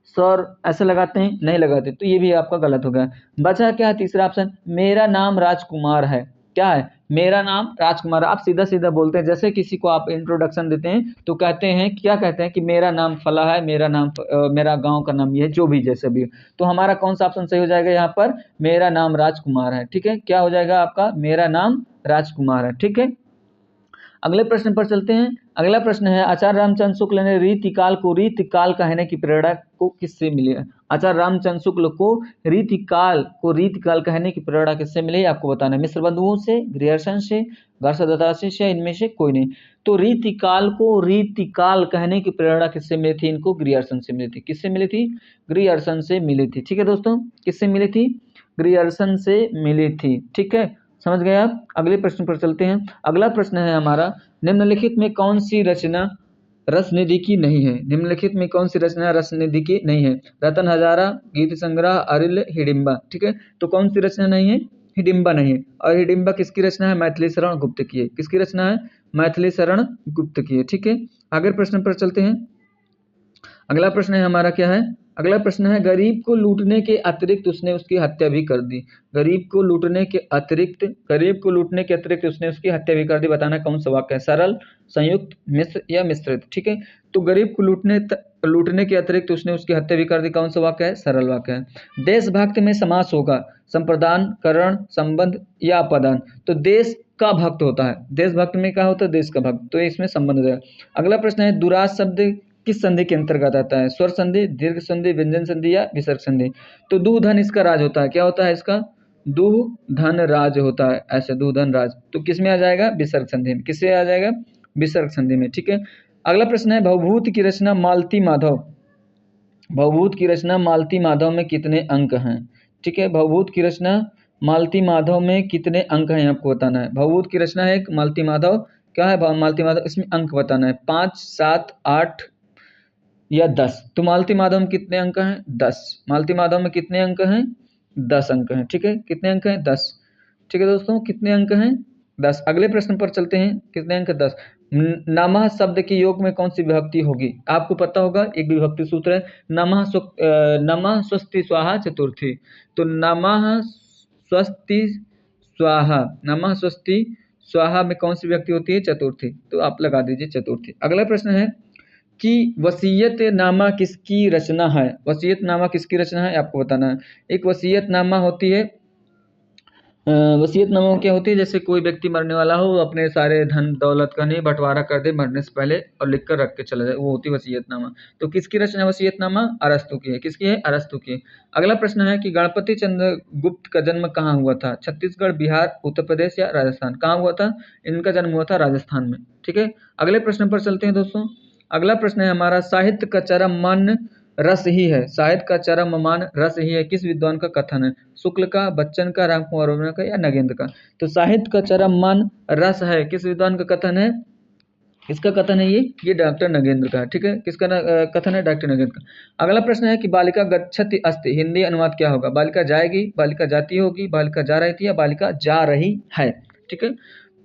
सर ऐसे लगाते हैं, नहीं लगाते, तो ये भी आपका गलत हो गया। बचा क्या है तीसरा ऑप्शन, मेरा नाम राजकुमार है। क्या है, मेरा नाम राजकुमार। आप सीधा सीधा बोलते हैं, जैसे किसी को आप इंट्रोडक्शन देते हैं तो कहते हैं, क्या कहते हैं कि मेरा नाम फला है, मेरा नाम मेरा गांव का नाम ये है, जो भी जैसे भी। तो हमारा कौन सा ऑप्शन सही हो जाएगा यहाँ पर, मेरा नाम राजकुमार है। ठीक है, क्या हो जाएगा आपका, मेरा नाम राजकुमार है। ठीक है, अगले प्रश्न पर चलते हैं। अगला प्रश्न है, आचार्य रामचंद्र शुक्ल ने रीतिकाल कहने की प्रेरणा को किससे मिली है। आचार्य रामचंद्र शुक्ल को रीतिकाल कहने की प्रेरणा किससे मिली है, आपको बताना है। मिश्र बंधुओं से, गृहर्षण से, घर्षदाता से, इनमें से कोई नहीं। तो रीतिकाल कहने की प्रेरणा किससे मिली थी, इनको गृहर्षण से मिली थी। किससे मिली थी, गृहर्षण से मिली थी। ठीक है दोस्तों, किससे मिली थी, गृहर्षण से मिली थी। ठीक है, समझ गए आप। अगले प्रश्न पर चलते हैं। अगला प्रश्न है हमारा, निम्नलिखित में कौन सी रचना रसनिधि की नहीं है। निम्नलिखित में कौन सी रचना रसनिधि की नहीं है। रतन हजारा, गीत संग्रह, अरिल, हिडिंबा। ठीक है, तो कौन सी रचना नहीं है, हिडिंबा नहीं है। और हिडिंबा किसकी रचना है, मैथिली शरण गुप्त की है। किसकी रचना है, मैथिली शरण गुप्त की है। ठीक है, आगे प्रश्न पर चलते हैं। अगला प्रश्न है हमारा, क्या है, अगला प्रश्न है, गरीब को लूटने के अतिरिक्त उसने उसकी हत्या भी कर दी। गरीब को लूटने के अतिरिक्त उसने उसकी हत्या भी कर दी। बताना कौन सा वाक्य है, सरल, संयुक्त, मिश्र या मिश्रित। ठीक है, तो गरीब को लूटने के अतिरिक्त उसने उसकी हत्या भी कर दी, कौन सा वाक्य है, सरल वाक्य है। देशभक्त में समास होगा संप्रदान, करण, संबंध या अपदान। तो देश का भक्त होता है, देशभक्त में क्या होता है, देश का भक्त, तो इसमें संबंध हो जाएगा। अगला प्रश्न है, दुराज शब्द किस संधि के अंतर्गत आता है, स्वर संधि, दीर्घ संधि, व्यंजन संधि या विसर्ग संधि। तो दुह धन इसका राज होता है। क्या होता है इसका, दुह धन राज होता है, ऐसे दुह धन राज। तो किस में आ जाएगा, विसर्ग संधि में। किससे आ जाएगा, विसर्ग संधि में। ठीक है, अगला प्रश्न है, भवभूत की रचना मालती माधव में कितने अंक हैं। ठीक है, भवभूत की रचना मालती माधव में कितने अंक हैं, आपको बताना है। भवभूत की रचना है मालती माधव, क्या है मालती माधव, इसमें अंक बताना है, 5, 7, 8 या 10। तो मालती माधव में कितने अंक हैं, 10। मालती माधव में कितने अंक हैं, 10 अंक हैं। ठीक है, कितने अंक हैं, 10। ठीक है दोस्तों, कितने अंक हैं, 10। अगले प्रश्न पर चलते हैं, कितने अंक, 10। नमः शब्द के योग में कौन सी विभक्ति होगी, आपको पता होगा, एक विभक्ति सूत्र है, नमः स्वस्ति स्वाहा चतुर्थी। तो नमः स्वस्ति स्वाहा में कौन सी विभक्ति होती है, चतुर्थी। तो आप लगा दीजिए चतुर्थी। अगला प्रश्न है कि वसीयतनामा किसकी रचना है। वसीयतनामा किसकी रचना है, आपको बताना है। एक वसीयतनामा होती है, वसीयतनामा क्या होती है, जैसे कोई व्यक्ति मरने वाला हो, अपने सारे धन दौलत का नहीं बंटवारा कर दे मरने से पहले और लिख कर रख के चला जाए, वो होती है वसीयतनामा। तो किसकी रचना वसीयतनामा, अरस्तु की है। किसकी है, अरस्तु की है। अगला प्रश्न है कि गणपति चंद्र गुप्त का जन्म कहाँ हुआ था, छत्तीसगढ़, बिहार, उत्तर प्रदेश या राजस्थान। कहाँ हुआ था, इनका जन्म हुआ था राजस्थान में। ठीक है, अगले प्रश्न पर चलते हैं दोस्तों। अगला प्रश्न है हमारा, साहित्य का चरम मान रस ही है। साहित्य का चरम मान रस ही है, किस विद्वान का कथन है, शुक्ल का, बच्चन का, रामकुमार वर्मा का या नगेंद्र का। तो साहित्य का चरम मान रस है, किस विद्वान का कथन है, किसका कथन है, ये डॉक्टर नगेंद्र का है। ठीक है, किसका कथन है, डॉक्टर नगेंद्र का। अगला प्रश्न है कि बालिका गच्छति अस्ति, हिंदी अनुवाद क्या होगा, बालिका जाएगी, बालिका जाती होगी, बालिका जा रही थी या बालिका जा रही है। ठीक है,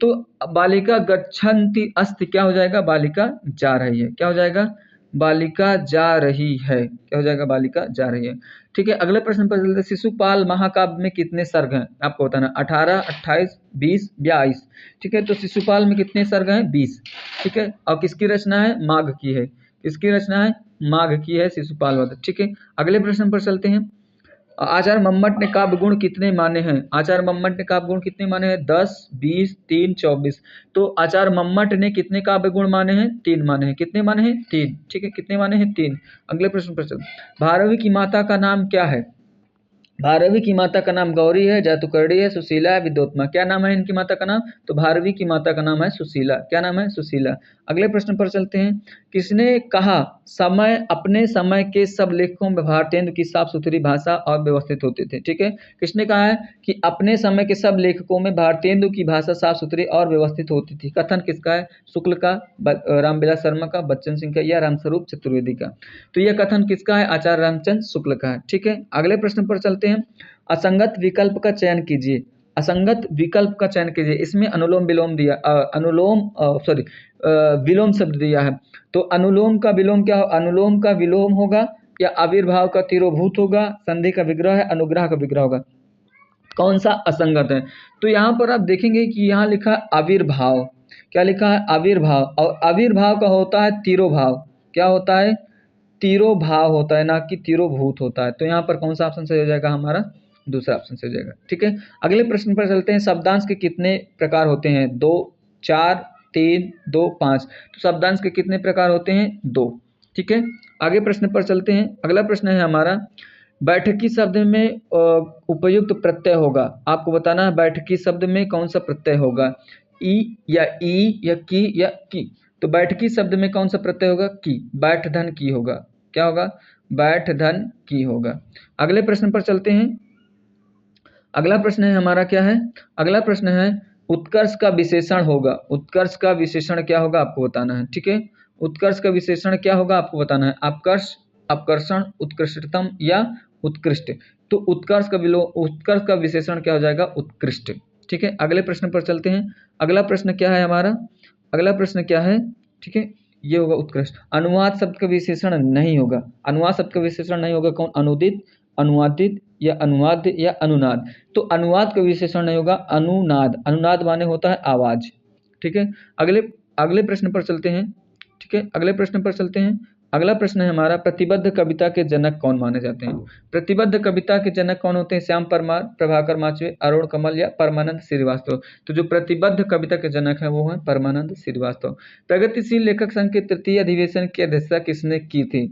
तो बालिका गच्छन्ति अस्ति क्या हो जाएगा, बालिका जा रही है। क्या हो जाएगा, बालिका जा रही है। क्या हो जाएगा, बालिका जा रही है। ठीक है, अगले प्रश्न पर चलते हैं। शिशुपाल महाकाव्य में कितने सर्ग हैं, आपको बताना, 18, 28, 20 या 22। ठीक है, तो शिशुपाल में कितने सर्ग हैं, 20। ठीक है, और किसकी रचना है, माघ की है। किसकी रचना है, माघ की है शिशुपाल वध। ठीक है, अगले प्रश्न पर चलते हैं। आचार्य मम्मट ने काव्य गुण कितने माने हैं। आचार्य मम्मट ने काव्य गुण कितने माने हैं, 10, 20, 3, 24। तो आचार्य मम्मट ने कितने काव्य गुण माने हैं, 3 माने हैं। कितने माने हैं, 3। ठीक है, कितने माने हैं, 3। अगले प्रश्न पर चलते। भारवी की माता का नाम क्या है। भारवी की माता का नाम गौरी है, जातुकर्णी है, सुशीला है, विद्योत्मा। क्या नाम है इनकी माता का नाम, तो भारवी की माता का नाम है सुशीला। क्या नाम है, सुशीला। अगले प्रश्न पर चलते हैं। किसने कहा अपने समय के सब लेखकों में भारतेंदु की साफ सुथरी भाषा और व्यवस्थित होते थे। ठीक है, किसने कहा है कि अपने समय के सब लेखकों में भारतेंदु की भाषा साफ सुथरी और व्यवस्थित होती थी। कथन किसका है, शुक्ल का, रामविलास शर्मा का, बच्चन सिंह का या रामस्वरूप चतुर्वेदी का। तो यह कथन किसका है, आचार्य रामचंद्र शुक्ल का है। ठीक है, अगले प्रश्न पर चलते हैं। असंगत विकल्प का चयन कीजिए। असंगत विकल्प का चयन कीजिए। इसमें अनुलोम विलोम दिया, विलोम शब्द दिया है। तो अनुलोम का विलोम क्या हो, अनुलोम का विलोम होगा या आविर्भाव का तिरोभूत होगा, संधि का विग्रह है, अनुग्रह का विग्रह होगा, कौन सा असंगत है? तो यहाँ पर आप देखेंगे कि यहाँ लिखा है आविर्भाव, क्या लिखा है? आविर्भाव, और आविर्भाव का होता है तिरोभाव, क्या होता है? तिरोभाव होता है, ना कि तिरोभूत होता है। तो यहाँ पर कौन सा ऑप्शन सही हो जाएगा? हमारा दूसरा ऑप्शन सही हो जाएगा। ठीक है, अगले प्रश्न पर चलते हैं। शब्दांश के कितने प्रकार होते हैं? 2, 4, 3, 2, 5। तो शब्दांश के कितने प्रकार होते हैं? 2। ठीक है, आगे प्रश्न पर चलते हैं। अगला प्रश्न है हमारा, बैठकी शब्द में उपयुक्त प्रत्यय होगा, आपको बताना है बैठकी शब्द में कौन सा प्रत्यय होगा, ई या ई या की। तो बैठकी शब्द में कौन सा प्रत्यय होगा? की, बैठ धन की होगा, क्या होगा? बैठ धन की होगा। अगले प्रश्न पर चलते हैं। अगला प्रश्न है हमारा, क्या है? अगला प्रश्न है, उत्कर्ष का विशेषण होगा, उत्कर्ष का विशेषण क्या होगा आपको बताना है। ठीक है, उत्कर्ष का विशेषण क्या होगा आपको बताना है। अपकर्ष, अपकर्षण, उत्कृष्टतम या उत्कृष्ट। तो उत्कर्ष का विशेषण क्या हो जाएगा? उत्कृष्ट। ठीक है, अगले प्रश्न पर चलते हैं। अगला प्रश्न क्या है हमारा? अगला प्रश्न क्या है? ठीक है, ये होगा उत्कृष्ट। अनुवाद शब्द का विशेषण नहीं होगा, अनुवाद शब्द का विशेषण नहीं होगा। कौन? अनुदित, अनुवादित या अनुवाद या अनुनाद। तो अनुवाद का विशेषण नहीं होगा, अनुनाद। अनुनाद माने होता है आवाज। ठीक है, अगले अगले प्रश्न पर चलते हैं। ठीक है, अगले प्रश्न पर चलते हैं। अगला प्रश्न है हमारा, प्रतिबद्ध कविता के जनक कौन माने जाते हैं? प्रतिबद्ध कविता के जनक कौन होते हैं? श्याम परमार, प्रभाकर माचवे, अरुण कमल या परमानंद श्रीवास्तव। तो जो प्रतिबद्ध कविता के जनक है वो है परमानंद श्रीवास्तव। प्रगतिशील लेखक संघ के तृतीय अधिवेशन की अध्यक्षता किसने की थी?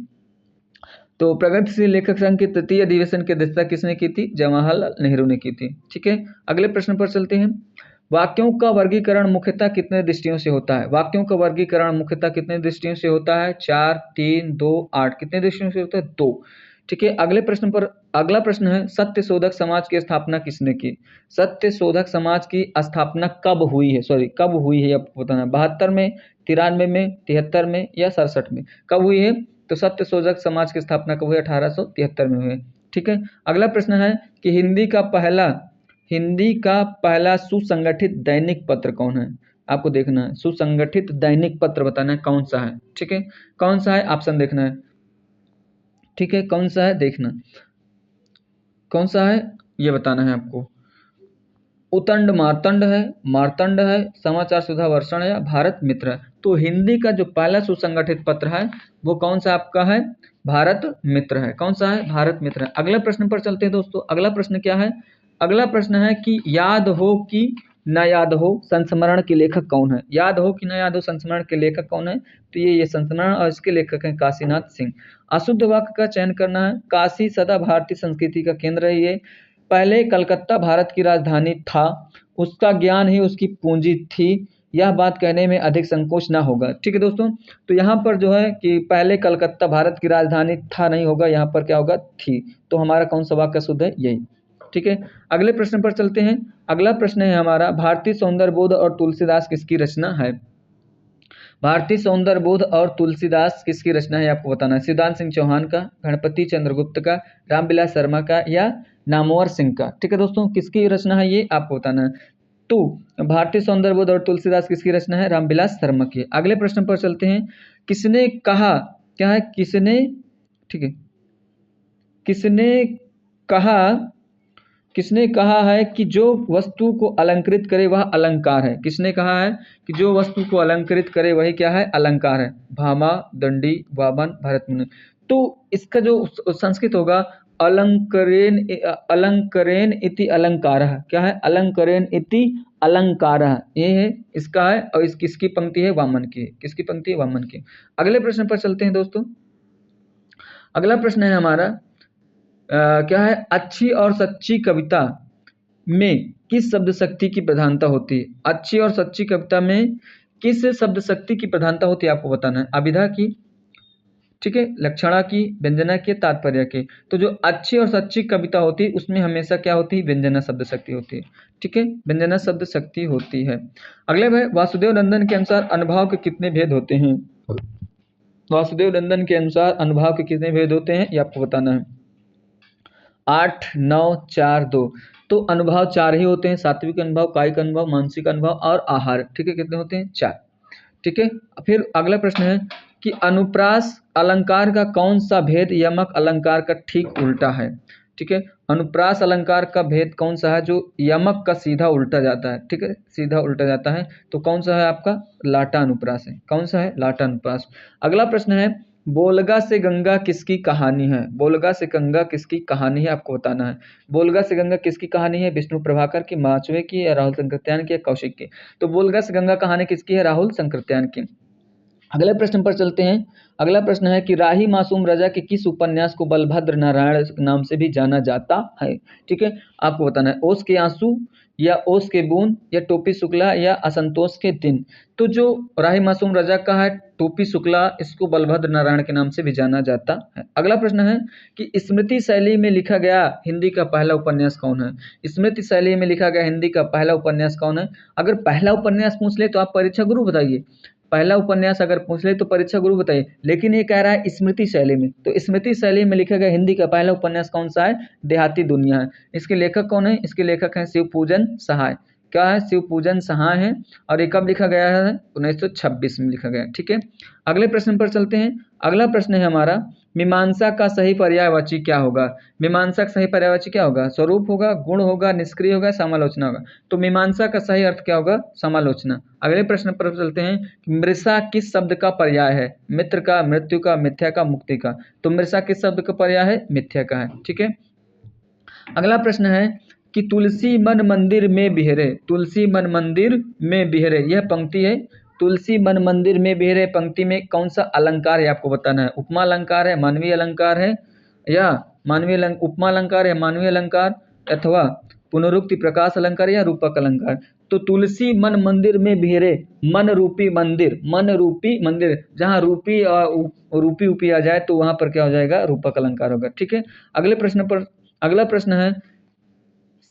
तो प्रगतिशील लेखक संघ के तृतीय अधिवेशन की अध्यक्षता किसने की थी? जवाहरलाल नेहरू ने की थी। ठीक है, अगले प्रश्न पर चलते हैं। वाक्यों का वर्गीकरण मुख्यतः कितने दृष्टियों से होता है? वाक्यों का वर्गीकरण मुख्यतः कितने दृष्टियों से होता है? 4, 3, 2, 8। कितने दृष्टियों से होता है? 2। ठीक है, अगले प्रश्न पर, अगला प्रश्न है, सत्य शोधक समाज की स्थापना किसने की? सत्य शोधक समाज की स्थापना कब हुई है? सॉरी, कब हुई है आपको बताना है। 72 में, 93 में, 73 में या 67 में? कब हुई है? तो सत्य शोधक समाज की स्थापना कब हुई? 1873 में हुई। ठीक है, अगला प्रश्न है कि हिंदी का पहला सुसंगठित दैनिक पत्र कौन है? आपको देखना है, सुसंगठित दैनिक पत्र बताना है कौन सा है। ठीक है, कौन सा है? ऑप्शन देखना है। ठीक है, कौन सा है देखना, कौन सा है ये बताना है आपको। उतंड मार्तंड है, समाचार सुधा वर्षण है या भारत मित्र है। तो हिंदी का जो पहला सुसंगठित पत्र है वो कौन सा आपका है? भारत मित्र है। कौन सा है? भारत मित्र है। अगले प्रश्न पर चलते हैं दोस्तों। अगला प्रश्न क्या है? अगला प्रश्न है कि याद हो कि न याद हो, संस्मरण के लेखक कौन है? याद हो कि न याद हो, संस्मरण के लेखक कौन है? तो ये संस्मरण और इसके लेखक हैं काशीनाथ सिंह। अशुद्ध वाक्य का चयन करना है। काशी सदा भारतीय संस्कृति का केंद्र है। ये पहले कलकत्ता भारत की राजधानी था, उसका ज्ञान ही उसकी पूंजी थी, यह बात कहने में अधिक संकोच ना होगा। ठीक है दोस्तों, तो यहाँ पर जो है कि पहले कलकत्ता भारत की राजधानी था नहीं होगा, यहाँ पर क्या होगा? थी। तो हमारा कौन सा वाक्य शुद्ध है? यही। ठीक है, अगले प्रश्न पर चलते हैं। अगला प्रश्न है हमारा, भारतीय सौंदर्य बोध और तुलसीदास किसकी रचना है? भारतीय सौंदर्य बोध और तुलसीदास किसकी रचना है आपको बताना है। शिवदान सिंह चौहान का, गणपति चंद्रगुप्त का, रामविलास शर्मा का या नामवर सिंह का। ठीक है दोस्तों, किसकी रचना है ये आपको बताना है। तो भारतीय सौंदर्य बोध और तुलसीदास किसकी रचना है? रामविलास शर्मा की। अगले प्रश्न पर चलते हैं। किसने कहा, क्या है? किसने, ठीक है, किसने कहा, किसने कहा है कि जो वस्तु को अलंकृत करे वह अलंकार है? किसने कहा है कि जो वस्तु को अलंकृत करे वही क्या है? अलंकार है। भामा, दंडी, वामन, भरतमुनि। तो इसका जो संस्कृत होगा, अलंकरेण, अलंकरेण इति अलंकारः। क्या है? अलंकरेण इति अलंकारः, ये है इसका है। और किसकी पंक्ति है? वामन की। किसकी पंक्ति है? वामन की। अगले प्रश्न पर चलते हैं दोस्तों। अगला प्रश्न है हमारा, क्या है? अच्छी और सच्ची कविता में किस शब्द शक्ति की प्रधानता होती है? अच्छी और सच्ची कविता में किस शब्द शक्ति की प्रधानता होती है आपको बताना है। अभिधा की, ठीक है, लक्षणा की, व्यंजना की, तात्पर्य की। तो जो अच्छी और सच्ची कविता होती है उसमें हमेशा क्या होती है? व्यंजना शब्द शक्ति होती है। ठीक है, व्यंजना शब्द शक्ति होती है। अगले भाई, वासुदेव नंदन के अनुसार अनुभाव के कितने भेद होते हैं? वासुदेव नंदन के अनुसार अनुभाव के कितने भेद होते हैं ये आपको बताना है। 8, 9, 4, 2। तो अनुभव 4 ही होते हैं, सात्विक अनुभव, कायिक अनुभव, मानसिक अनुभव और आहार। ठीक है, कितने होते हैं? 4। ठीक है, फिर अगला प्रश्न है कि अनुप्रास अलंकार का कौन सा भेद यमक अलंकार का ठीक उल्टा है। ठीक है, अनुप्रास अलंकार का भेद कौन सा है जो यमक का सीधा उल्टा जाता है। ठीक है, सीधा उल्टा जाता है, तो कौन सा है आपका लाटा अनुप्रास है। कौन सा है, लाटा अनुप्रास। अगला प्रश्न है, बोलगा से गंगा किसकी कहानी है। बोलगा से गंगा किसकी कहानी है आपको बताना है। बोलगा से गंगा किसकी कहानी है, विष्णु प्रभाकर की, माचवे की, या राहुल शंकरत्यायन की, या कौशिक की। तो बोलगा से गंगा कहानी किसकी है, राहुल शंकरत्यायन की। अगले प्रश्न पर चलते हैं। अगला प्रश्न है कि राही मासूम रजा के किस उपन्यास को बलभद्र नारायण नाम से भी जाना जाता है। ठीक है, आपको बताना है, ओस के आंसू, या ओस के बूंद, या टोपी शुक्ला, या असंतोष के दिन। तो जो राही मासूम रजा का है टोपी शुक्ला, इसको बलभद्र नारायण के नाम से भी जाना जाता है। अगला प्रश्न है कि स्मृति शैली में लिखा गया हिंदी का पहला उपन्यास कौन है। स्मृति शैली में लिखा गया हिंदी का पहला उपन्यास कौन है। अगर पहला उपन्यास पूछ ले तो आप परीक्षा गुरु बताइए, पहला उपन्यास अगर पूछ ले तो परीक्षा गुरु बताइए, लेकिन ये कह रहा है स्मृति शैली में, तो स्मृति शैली में लिखा गया हिंदी का पहला उपन्यास कौन सा है, देहाती दुनिया है। इसके लेखक कौन है, इसके लेखक हैं शिवपूजन सहाय। क्या है, शिवपूजन सहाय है, और ये कब लिखा गया है, 1926 में लिखा गया। ठीक है, अगले प्रश्न पर चलते हैं। अगला प्रश्न है हमारा, मीमांसा का सही पर्यायवाची क्या होगा। मीमांसा का सही पर्यायवाची क्या होगा, स्वरूप होगा, गुण होगा, निष्क्रिय होगा, समालोचना होगा। तो मीमांसा का सही अर्थ क्या होगा, समालोचना। अगले प्रश्न पर चलते हैं, मृषा किस शब्द का पर्याय है, मित्र का, मृत्यु का, मिथ्या का, मुक्ति का। तो मृषा किस शब्द का पर्याय है, मिथ्या का है। ठीक है, अगला प्रश्न है कि तुलसी मन मंदिर में बिहरे। तुलसी मन मंदिर में बिहरे, यह पंक्ति है, तुलसी मन मंदिर में बिहरे पंक्ति में कौन सा अलंकार है आपको बताना है। उपमा अलंकार है, मानवीय अलंकार है, या उपमा अलंकार है, मानवीय अलंकार, अथवा पुनरुक्ति प्रकाश अलंकार, या रूपक अलंकार। तो तुलसी मन मंदिर में बिहरे, मन रूपी मंदिर, मन रूपी मंदिर, जहाँ रूपी रूपी उपी आ जाए तो वहां पर क्या हो जाएगा, रूपक अलंकार होगा। ठीक है, अगला प्रश्न है,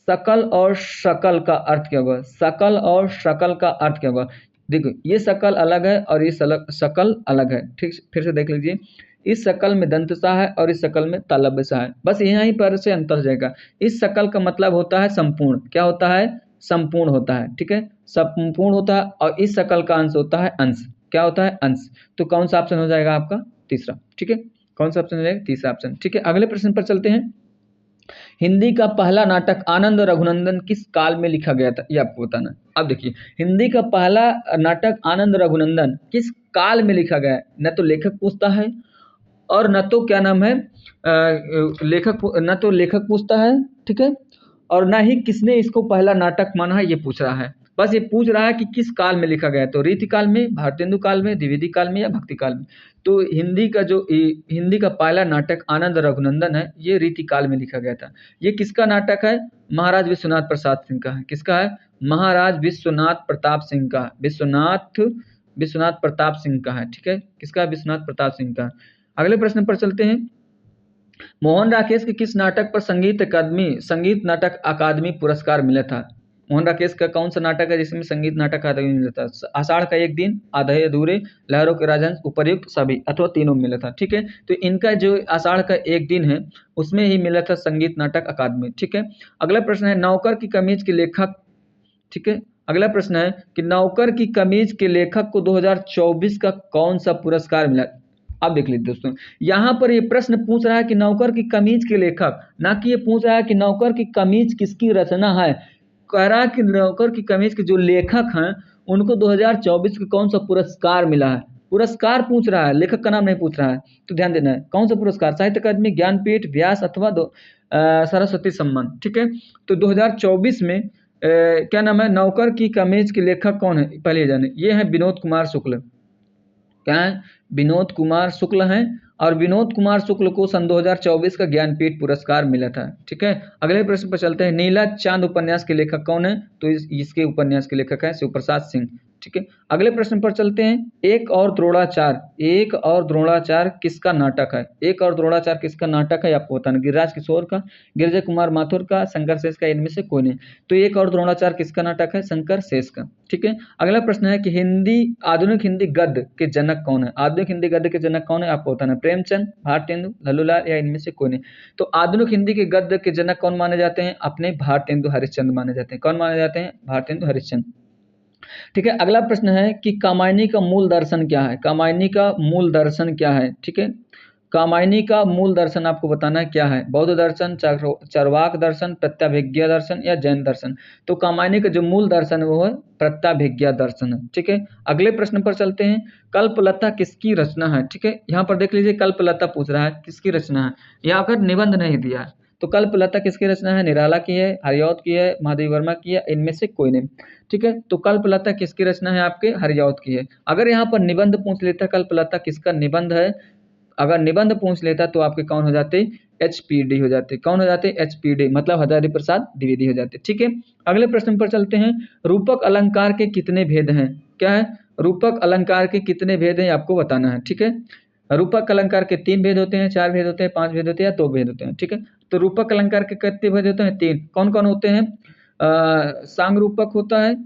सकल और शकल का अर्थ क्या होगा। सकल और शकल का अर्थ क्या होगा। देखो, ये सकल अलग है और ये शकल अलग है। ठीक, फिर से देख लीजिए, इस शकल में दंतसा है और इस शकल में तालव्यसा है, बस यहीं पर से अंतर हो जाएगा। इस शकल का मतलब होता है संपूर्ण, क्या होता है, संपूर्ण होता है। ठीक है, संपूर्ण होता है, और इस शकल का अंश होता है अंश, क्या होता है, अंश। तो कौन सा ऑप्शन हो जाएगा आपका, तीसरा। ठीक है, कौन सा ऑप्शन हो जाएगा, तीसरा ऑप्शन। ठीक है, अगले प्रश्न पर चलते हैं। हिंदी का पहला नाटक आनंद रघुनंदन किस काल में लिखा गया था, ये आपको बताना है। अब देखिए, हिंदी का पहला नाटक आनंद रघुनंदन किस काल में लिखा गया है, न तो लेखक पूछता है, और न तो क्या नाम है, न तो लेखक पूछता है, ठीक है, और न ही किसने इसको पहला नाटक माना है ये पूछ रहा है। बस ये पूछ रहा है कि किस काल में लिखा गया है, तो रीति काल में, भारतेंदु काल में, द्विवेदी काल में, या भक्ति काल में। तो हिंदी का पहला नाटक आनंद रघुनंदन है, ये रीति काल में लिखा गया था। ये किसका नाटक है, महाराज विश्वनाथ प्रसाद सिंह का है। किसका है, महाराज विश्वनाथ प्रताप सिंह का, विश्वनाथ प्रताप सिंह का है। ठीक है, किसका, विश्वनाथ प्रताप सिंह का। अगले प्रश्न पर चलते हैं। मोहन राकेश के किस नाटक पर संगीत नाटक अकादमी पुरस्कार मिला था। मोहन राकेश का कौन सा नाटक है जिसमें संगीत नाटक अकादमी मिला था। आषाढ़ का एक दिन, आधे अधूरे, लहरों के राजहंस, उपर्युक्त सभी, अथवा तीनों मिला था। ठीक है, तो इनका जो आषाढ़ का एक दिन है उसमें ही मिला था संगीत नाटक अकादमी। ठीक है, अगला प्रश्न है, नौकर की कमीज के लेखक। ठीक है, अगला प्रश्न है कि नौकर की कमीज के लेखक को 2024 का कौन सा पुरस्कार मिला। अब देख लीजिए दोस्तों, यहाँ पर ये प्रश्न पूछ रहा है कि नौकर की कमीज के लेखक, ना कि ये पूछ रहा है कि नौकर की कमीज किसकी रचना है। कह रहा है कि नौकर की कमीज के जो लेखक हैं उनको 2024 का कौन सा पुरस्कार मिला है। पुरस्कार पूछ रहा है, लेखक का नाम नहीं पूछ रहा है, तो ध्यान देना है कौन सा पुरस्कार, साहित्य अकादमी, ज्ञानपीठ, व्यास, अथवा सरस्वती सम्मान। ठीक है, तो 2024 में क्या नाम है, नौकर की कमीज के लेखक कौन है, पहले जाने, ये है विनोद कुमार शुक्ल। क्या है, विनोद कुमार शुक्ल हैं, और विनोद कुमार शुक्ल को सन 2024 का ज्ञानपीठ पुरस्कार मिला था। ठीक है, अगले प्रश्न पर चलते हैं। नीला चांद उपन्यास के लेखक कौन है, तो इसके उपन्यास के लेखक हैं शिव प्रसाद सिंह। ठीक है, अगले प्रश्न पर चलते हैं। एक और द्रोणाचार किसका नाटक है। एक और द्रोणाचार किसका नाटक है आपको बताना, गिरिराज किशोर का, गिरिजा कुमार माथुर का, शंकर शेष का, इनमें से कोई नहीं। तो एक और द्रोणाचार किसका नाटक है, शंकर शेष का। ठीक है, अगला प्रश्न है कि आधुनिक हिंदी गद्य के जनक कौन है। आधुनिक हिंदी गद्य के जनक कौन है आपको बताना, प्रेमचंद, भारतेंदु, लल्लूलाल, या इनमें से कोई नहीं। तो आधुनिक हिंदी के गद्य के जनक कौन माने जाते हैं, अपने भारतेंदु हरिश्चंद्र माने जाते हैं। कौन माने जाते हैं, भारतेंदु हरिश्चंद्र। ठीक है। अगला प्रश्न है कि कामायनी का मूल दर्शन क्या है? कामायनी का मूल दर्शन क्या है? ठीक है। कामायनी का मूल दर्शन आपको बताना है क्या है? बौद्ध दर्शन, चार्वाक दर्शन, प्रत्याभिज्ञा दर्शन या जैन दर्शन? तो कामायनी का जो मूल दर्शन है वो है प्रत्याभिज्ञा दर्शन है। ठीक है। अगले प्रश्न पर चलते हैं। कल्पलता किसकी रचना है? ठीक है। यहाँ पर देख लीजिए कल्पलता पूछ रहा है किसकी रचना है, यहाँ पर निबंध नहीं दिया है। तो कल्पलता किसकी रचना है? निराला की है, हरिऔध की है, महादेवी वर्मा की है, इनमें से कोई नहीं। ठीक है। तो कल्पलता किसकी रचना है? आपके हरिऔध की है। अगर यहाँ पर निबंध पूछ लेता कल्पलता किसका निबंध है, अगर निबंध पूछ लेता तो आपके कौन हो जाते? एचपीडी हो जाते। कौन हो जाते? एचपीडी, मतलब हजारी प्रसाद द्विवेदी हो जाते। ठीक है। अगले प्रश्न पर चलते हैं। रूपक अलंकार के कितने भेद हैं? क्या है? रूपक अलंकार के कितने भेद हैं आपको बताना है। ठीक है। रूपक अलंकार के 3 भेद होते हैं, 4 भेद होते हैं, 5 भेद होते हैं या 2 भेद होते हैं। ठीक है। तो रूपक अलंकार के कितने भेद होते हैं? 3। कौन कौन होते हैं? सांग रूपक होता है,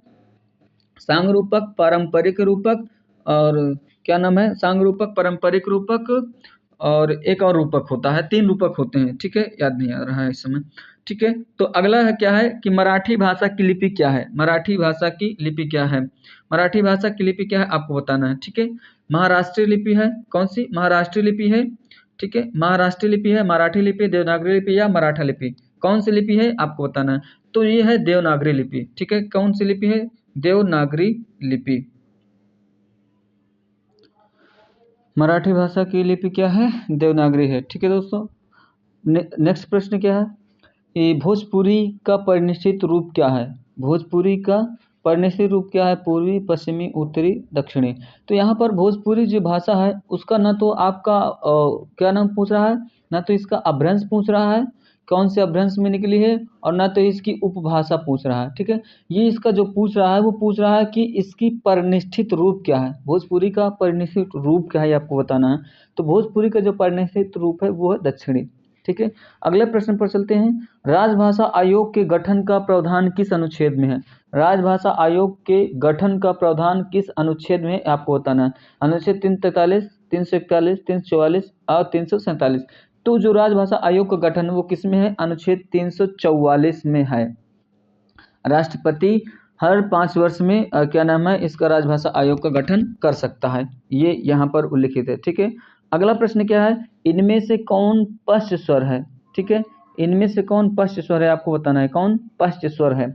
सांग रूपक, पारंपरिक रूपक, और क्या नाम है? सांग रूपक, पारंपरिक रूपक और एक और रूपक होता है। 3 रूपक होते हैं। ठीक है। याद नहीं आ रहा है इस समय। ठीक है। तो अगला है क्या है कि मराठी भाषा की लिपि क्या है? मराठी भाषा की लिपि क्या है? मराठी भाषा की लिपि क्या है आपको बताना है। ठीक है। महाराष्ट्रीय लिपि है। कौन सी? महाराष्ट्रीय लिपि है। ठीक है। महाराष्ट्रीय लिपि है, मराठी लिपि, देवनागरी लिपि या मराठा लिपि? कौन सी लिपि है आपको बताना है। तो ये है देवनागरी लिपि। ठीक है। कौन सी लिपि है? देवनागरी लिपि। मराठी भाषा की लिपि क्या है? देवनागरी है। ठीक है दोस्तों। नेक्स्ट प्रश्न क्या है? ये भोजपुरी का परिनिश्चित रूप क्या है? भोजपुरी का परिनिश्चित रूप क्या है? पूर्वी, पश्चिमी, उत्तरी, दक्षिणी। तो यहाँ पर भोजपुरी जो भाषा है उसका ना तो आपका क्या नाम पूछ रहा है, ना तो इसका अपभ्रंश पूछ रहा है, कौन से अपभ्रंश में निकली है, और ना तो इसकी उपभाषा पूछ रहा है। ठीक है। ये इसका जो पूछ रहा है वो पूछ रहा है कि इसकी परिनिष्ठित रूप क्या है। भोजपुरी का परिनिष्ठित रूप क्या है ये आपको बताना है। तो भोजपुरी का जो परिनिष्ठित रूप है वो है दक्षिणी। ठीक है। अगले प्रश्न पर चलते हैं। राजभाषा आयोग के गठन का प्रावधान किस अनुच्छेद में है? राजभाषा आयोग के गठन का प्रावधान किस अनुच्छेद में है आपको बताना है। अनुच्छेद 343, 341, 344 और 347। तो जो राजभाषा आयोग का गठन है वो किस में है? अनुच्छेद 344 में है। राष्ट्रपति हर 5 वर्ष में क्या नाम है इसका राजभाषा आयोग का गठन कर सकता है, ये यहाँ पर उल्लिखित है। ठीक है। अगला प्रश्न क्या है? इनमें से कौन पश्च स्वर है? ठीक है। इनमें से कौन पश्च स्वर है आपको बताना है। कौन पश्च स्वर है?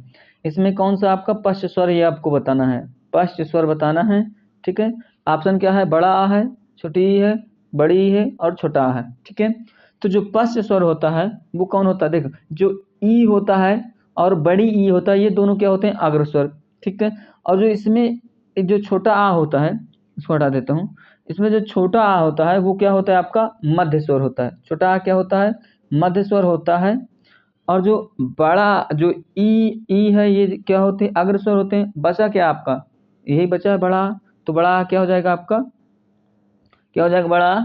इसमें कौन सा आपका पश्च स्वर है ये आपको बताना है। पश्च स्वर बताना है। ठीक है। ऑप्शन क्या है? बड़ा आ है, छोटी ई है, बड़ी ई है और छोटा आ है। ठीक है। तो जो पश्च स्वर होता है वो कौन होता है? देखो, जो ई होता है और बड़ी ई होता है ये दोनों क्या होते हैं? अग्रस्वर। ठीक है। और जो इसमें जो छोटा आ होता है, इसको हटा देता हूँ, इसमें जो छोटा आ होता है वो क्या होता है? आपका मध्य स्वर होता है। छोटा आ क्या होता है? मध्य स्वर होता है। और जो बड़ा जो ई है ये क्या होते हैं? अग्रस्वर होते हैं। बचा क्या आपका? यही बचा है बड़ा आ। तो बड़ा आ क्या हो जाएगा आपका? क्या हो जाएगा? बड़ा आ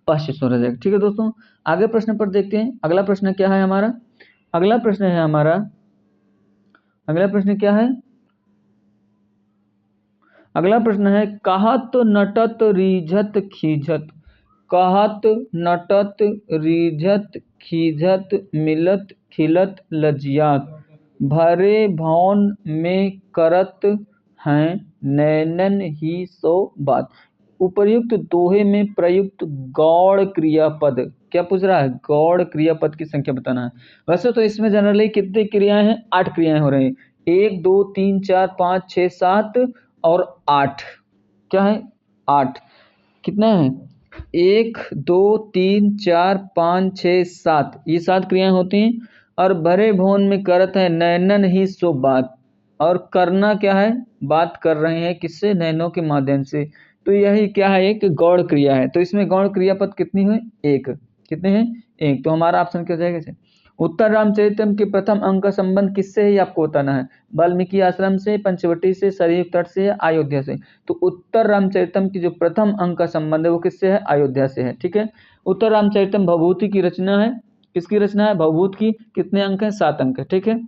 पश्च स्वर हो जाएगा। ठीक है दोस्तों। आगे प्रश्न पर देखते हैं। अगला प्रश्न क्या है हमारा? अगला प्रश्न है हमारा, अगला प्रश्न क्या है? अगला प्रश्न है कहत नटत रीझत खीझत। कहत नटत रीझत खीझत मिलत खिलत लजियात, भरे भौन में करत हैं नैनन ही सो बात। उपर्युक्त दोहे में प्रयुक्त गौड़ क्रियापद क्या पूछ रहा है? गौड़ क्रियापद की संख्या बताना है। वैसे तो इसमें जनरली कितनी क्रियाएं हैं? 8 क्रियाएं हो रही हैं। 1 2 3 4 5 6 7 और 8। क्या है? 8। कितना है? 1 2 3 4 5 6 7, ये 7 क्रियाएं होती हैं। और भरे भवन में करत है नैनन ही सो बात। और करना क्या है? बात कर रहे हैं किससे? नैनों के माध्यम से। तो यही क्या है? एक गौड़ क्रिया है। तो इसमें गौड़ क्रियापद कितनी हुई? 1। कितने हैं? 1। तो हमारा ऑप्शन क्या हो जाएगा इसे? उत्तर रामचरितम के प्रथम अंक का संबंध किससे है ये आपको बताना है। वाल्मीकि आश्रम से, पंचवटी से, सरयू तट से या अयोध्या से? तो उत्तर रामचरितम की जो प्रथम अंक का संबंध है वो किससे है? अयोध्या से है। ठीक है। उत्तर रामचरितम भवभूति की रचना है। किसकी रचना है? भवभूत की। कितने अंक है? 7 अंक है। ठीक है।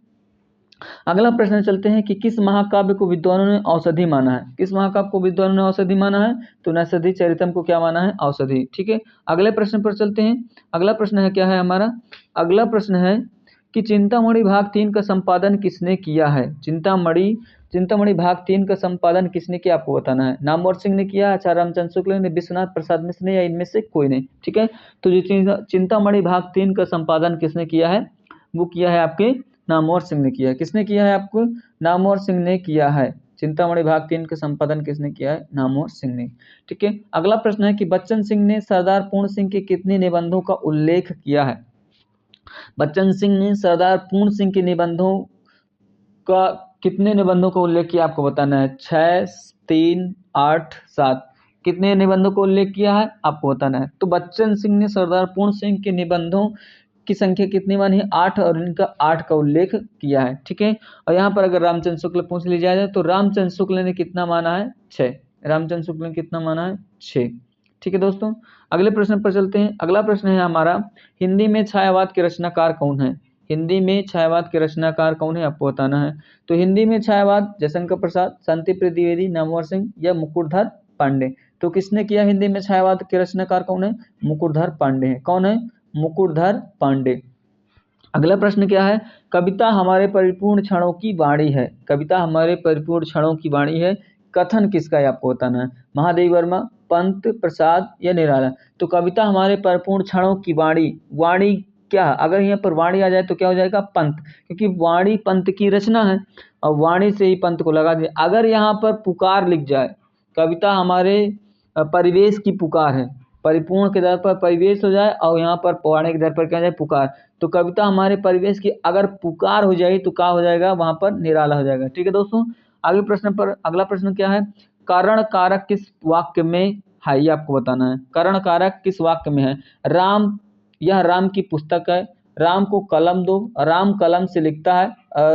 अगला प्रश्न चलते हैं कि किस महाकाव्य को विद्वानों ने औषधि माना है? किस महाकाव्य को विद्वानों ने औषधि माना है? तो नैषधि चरितम को क्या माना है? औषधि। ठीक है। अगले प्रश्न पर चलते हैं। अगला प्रश्न है क्या है हमारा? अगला प्रश्न है कि चिंतामणि भाग 3 का संपादन किसने किया है? चिंतामणि चिंतामणि भाग 3 का संपादन किसने किया आपको बताना है। नामवर सिंह ने किया, आचार्य रामचंद्र शुक्ल ने, विश्वनाथ प्रसाद मिश्र ने, या इनमें से कोई नहीं। ठीक है, तो जो चिंतामणि भाग 3 का संपादन किसने किया है, वो किया है आपके नामवर सिंह ने किया है। किसने किया है आपको, नामवर सिंह ने किया है। चिंतामणि भाग 3 का संपादन किसने किया है, नामवर सिंह ने। ठीक है, अगला प्रश्न है कि बच्चन सिंह ने सरदार पूर्ण सिंह के कितने निबंधों का उल्लेख किया है। बच्चन सिंह ने सरदार पूर्ण सिंह के निबंधों का कितने निबंधों का उल्लेख किया आपको बताना है। 6, 3, 8, 7 कितने निबंधों का उल्लेख किया है आपको बताना है। तो बच्चन सिंह ने सरदार पूर्ण सिंह के निबंधों की संख्या कितनी मानी है, 8, और इनका 8 का उल्लेख किया है। ठीक है, और यहाँ पर अगर रामचंद्र शुक्ल पूछ लिया जाए तो रामचंद्र शुक्ल ने कितना माना है, 6। रामचंद्र शुक्ल ने कितना माना है, 6। ठीक है दोस्तों, अगले प्रश्न पर चलते हैं। अगला प्रश्न है हमारा, हिंदी में छायावाद के रचनाकार कौन है। हिंदी में छायावाद के रचनाकार कौन है आपको बताना है। तो हिंदी में छायावाद जयशंकर प्रसाद, शांतिप्रिय द्विवेदी, नामवर सिंह या मुकुटधर पांडे। तो किसने किया हिंदी में छायावाद के रचनाकार कौन है, मुकुटधर पांडे है। कौन है, मुकुटधर पांडे। अगला प्रश्न क्या है, कविता हमारे परिपूर्ण क्षणों की वाणी है। कविता हमारे परिपूर्ण क्षणों की वाणी है, कथन किसका है आपको बताना है। महादेवी वर्मा, पंत, प्रसाद या निराला। तो कविता हमारे परिपूर्ण क्षणों की वाणी, वाणी क्या, अगर यहाँ पर वाणी आ जाए तो क्या हो जाएगा, पंत, क्योंकि वाणी पंत की रचना है और वाणी से ही पंत को लगा दिया। अगर यहाँ पर पुकार लिख जाए, कविता हमारे परिवेश की पुकार है, परिपूर्ण के दर पर परिवेश हो जाए और यहाँ पर वाणी के दर पर क्या हो जाए, पुकार। तो कविता हमारे परिवेश की अगर पुकार हो जाएगी तो क्या हो जाएगा, वहां पर निराला हो जाएगा। ठीक है दोस्तों, आगे प्रश्न पर, अगला प्रश्न क्या है, कारण कारक किस वाक्य में है, ये आपको बताना है। कारण कारक किस वाक्य में है। राम, यह राम की पुस्तक है, राम को कलम दो, राम कलम से लिखता है,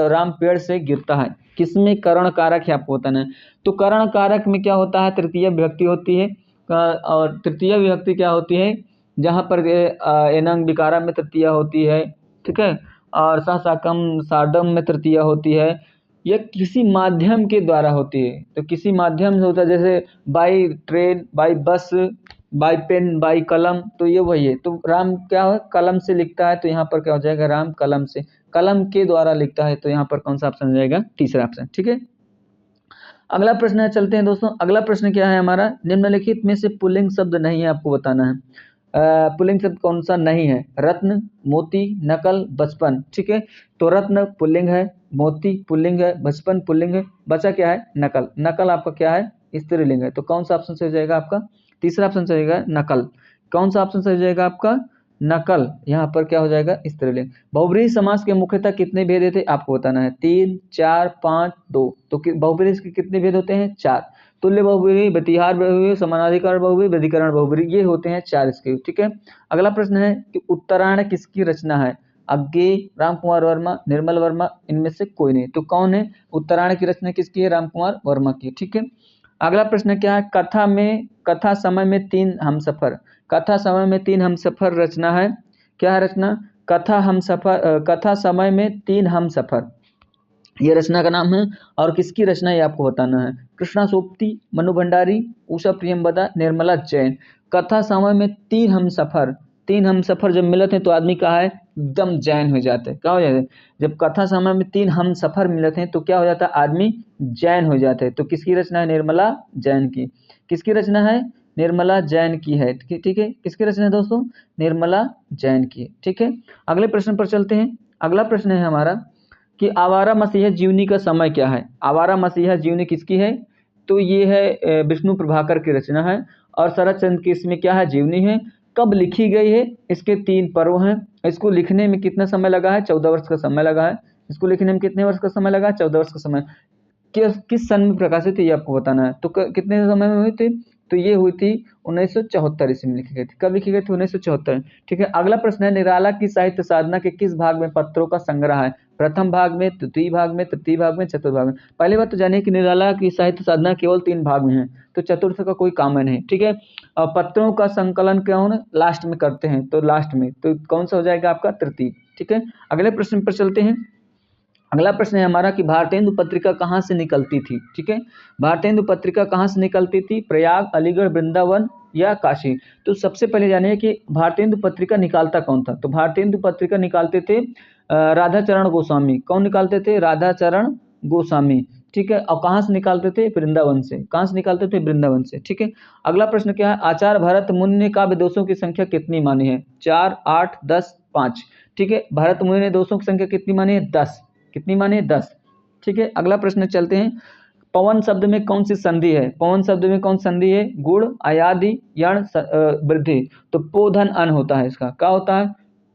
राम पेड़ से गिरता है। किसमें करण कारक है आपको बताना है। तो करण कारक में क्या होता है, तृतीय विभक्ति होती है, और तृतीय विभक्ति क्या होती है, जहाँ पर एनंग विकारा में तृतीय होती है। ठीक है, और सा साकम सार्धम में तृतीय होती है। यह किसी माध्यम के द्वारा होती है, तो किसी माध्यम से होता है, जैसे by train, by bus, by pen, by कलम, तो ये वही है। तो राम क्या है, कलम से लिखता है, तो यहाँ पर क्या हो जाएगा, राम कलम से, कलम के द्वारा लिखता है, तो यहाँ पर कौन सा ऑप्शन हो जाएगा, तीसरा ऑप्शन। ठीक है, अगला प्रश्न है, चलते हैं दोस्तों। अगला प्रश्न क्या है हमारा, निम्नलिखित में से पुल्लिंग शब्द नहीं है आपको बताना है। पुल्लिंग शब्द कौन सा नहीं है, रत्न, मोती, नकल, बचपन। ठीक है, तो रत्न पुल्लिंग है, मोती पुल्लिंग है, बचपन पुल्लिंग है, बचा क्या है, नकल। नकल आपका क्या है, स्त्रीलिंग है। तो कौन सा ऑप्शन सही हो जाएगा आपका, तीसरा ऑप्शन सही हो जाएगा, नकल। कौन सा ऑप्शन सही हो जाएगा आपका, नकल। यहाँ पर क्या हो जाएगा, स्त्रीलिंग। बहुब्रीहि समास के मुख्यतः कितने भेद थे आपको बताना है, 3, 4, 5, 2। तो बहुब्रीहि के कितने भेद होते हैं, 4। तुल्य बहुब्रीहि, व्यतिहार बहुब्रीहि, समानाधिकार बहुब्रीहि, व्यधिकरण बहुब्रीहि, ये होते हैं 4 इसके। ठीक है, अगला प्रश्न है कि उत्तरायण किसकी रचना है। अज्ञे, राम कुमार वर्मा, निर्मल वर्मा, इनमें से कोई नहीं। तो कौन है, उत्तरायण की रचना किसकी है, राम कुमार वर्मा की। ठीक है, अगला प्रश्न क्या है, कथा समय में 3 हमसफर। कथा समय में 3 हमसफर रचना है, क्या है रचना, कथा समय में 3 हमसफर, ये रचना का नाम है। और किसकी रचना ये आपको बताना है, कृष्णा सोपती, मनु भंडारी, उषा प्रियंवदा, निर्मला जैन। कथा समय में 3 हमसफर, 3 हमसफर जब मिलते हैं तो आदमी कहा है, एकदम जैन हो जाते हैं। क्या हो जाता है, जब कथा समय में 3 हमसफर मिलते हैं तो क्या हो जाता है, आदमी जैन हो जाते हैं। तो किसकी रचना है, निर्मला जैन की। किसकी रचना है, निर्मला जैन की है। ठीक है, किसकी रचना है दोस्तों, निर्मला जैन की। ठीक है, अगले प्रश्न पर चलते हैं। अगला प्रश्न है हमारा कि आवारा मसीहा जीवनी का समय क्या है। आवारा मसीहा जीवनी किसकी है, तो ये है विष्णु प्रभाकर की रचना है। और शरद चंद्र की इसमें क्या है, जीवनी है। कब लिखी गई है, इसके 3 पर्व हैं। इसको लिखने में कितना समय लगा है, 14 वर्ष का समय लगा है। इसको लिखने में कितने वर्ष का समय लगा, 14 वर्ष का समय। किस सन में प्रकाशित है ये आपको बताना है। तो कितने समय में हुई थी, तो ये हुई थी 1974 ईस्वी में लिखी गई थी। कब लिखी गई थी, 1974। ठीक है, अगला प्रश्न है, निराला की साहित्य साधना के किस भाग में पत्रों का संग्रह है। प्रथम भाग में, द्वितीय भाग में, तृतीय भाग में, चतुर्थ भाग में। पहली बात तो जानिए कि निराला की साहित्य साधना केवल 3 भाग में है, तो चतुर्थ का कोई काम नहीं। ठीक है, और पत्रों का संकलन कौन लास्ट में करते हैं, तो लास्ट में, तो कौन सा हो जाएगा आपका, तृतीय। ठीक है, अगले प्रश्न पर चलते हैं। अगला प्रश्न है हमारा कि भारतेंदु पत्रिका कहाँ से निकलती थी। ठीक है, भारतेंदु पत्रिका कहाँ से निकलती थी, प्रयाग, अलीगढ़, वृंदावन या काशी। तो सबसे पहले जानिए कि भारतेंदु पत्रिका निकालता कौन था। तो भारतेंदु पत्रिका निकालते थे राधाचरण गोस्वामी। कौन निकालते थे, राधाचरण गोस्वामी। ठीक है, और कहाँ से निकालते थे? वृंदावन से। कहाँ से निकालते थे? वृंदावन से, ठीक है। अगला प्रश्न क्या है? आचार्य भरत मुनि ने काव्य दोषों की संख्या कितनी मानी है? 4, 8, 10, 5, ठीक है। भरत मुनि ने दोषों की संख्या कितनी मानी है? 10। कितनी मानी है? 10, ठीक है। अगला प्रश्न चलते हैं। पवन शब्द में कौन सी संधि है? पवन शब्द में कौन सी संधि है? गुण, अयादि, यण, वृद्धि। तो पो धन अन होता है इसका। क्या होता है?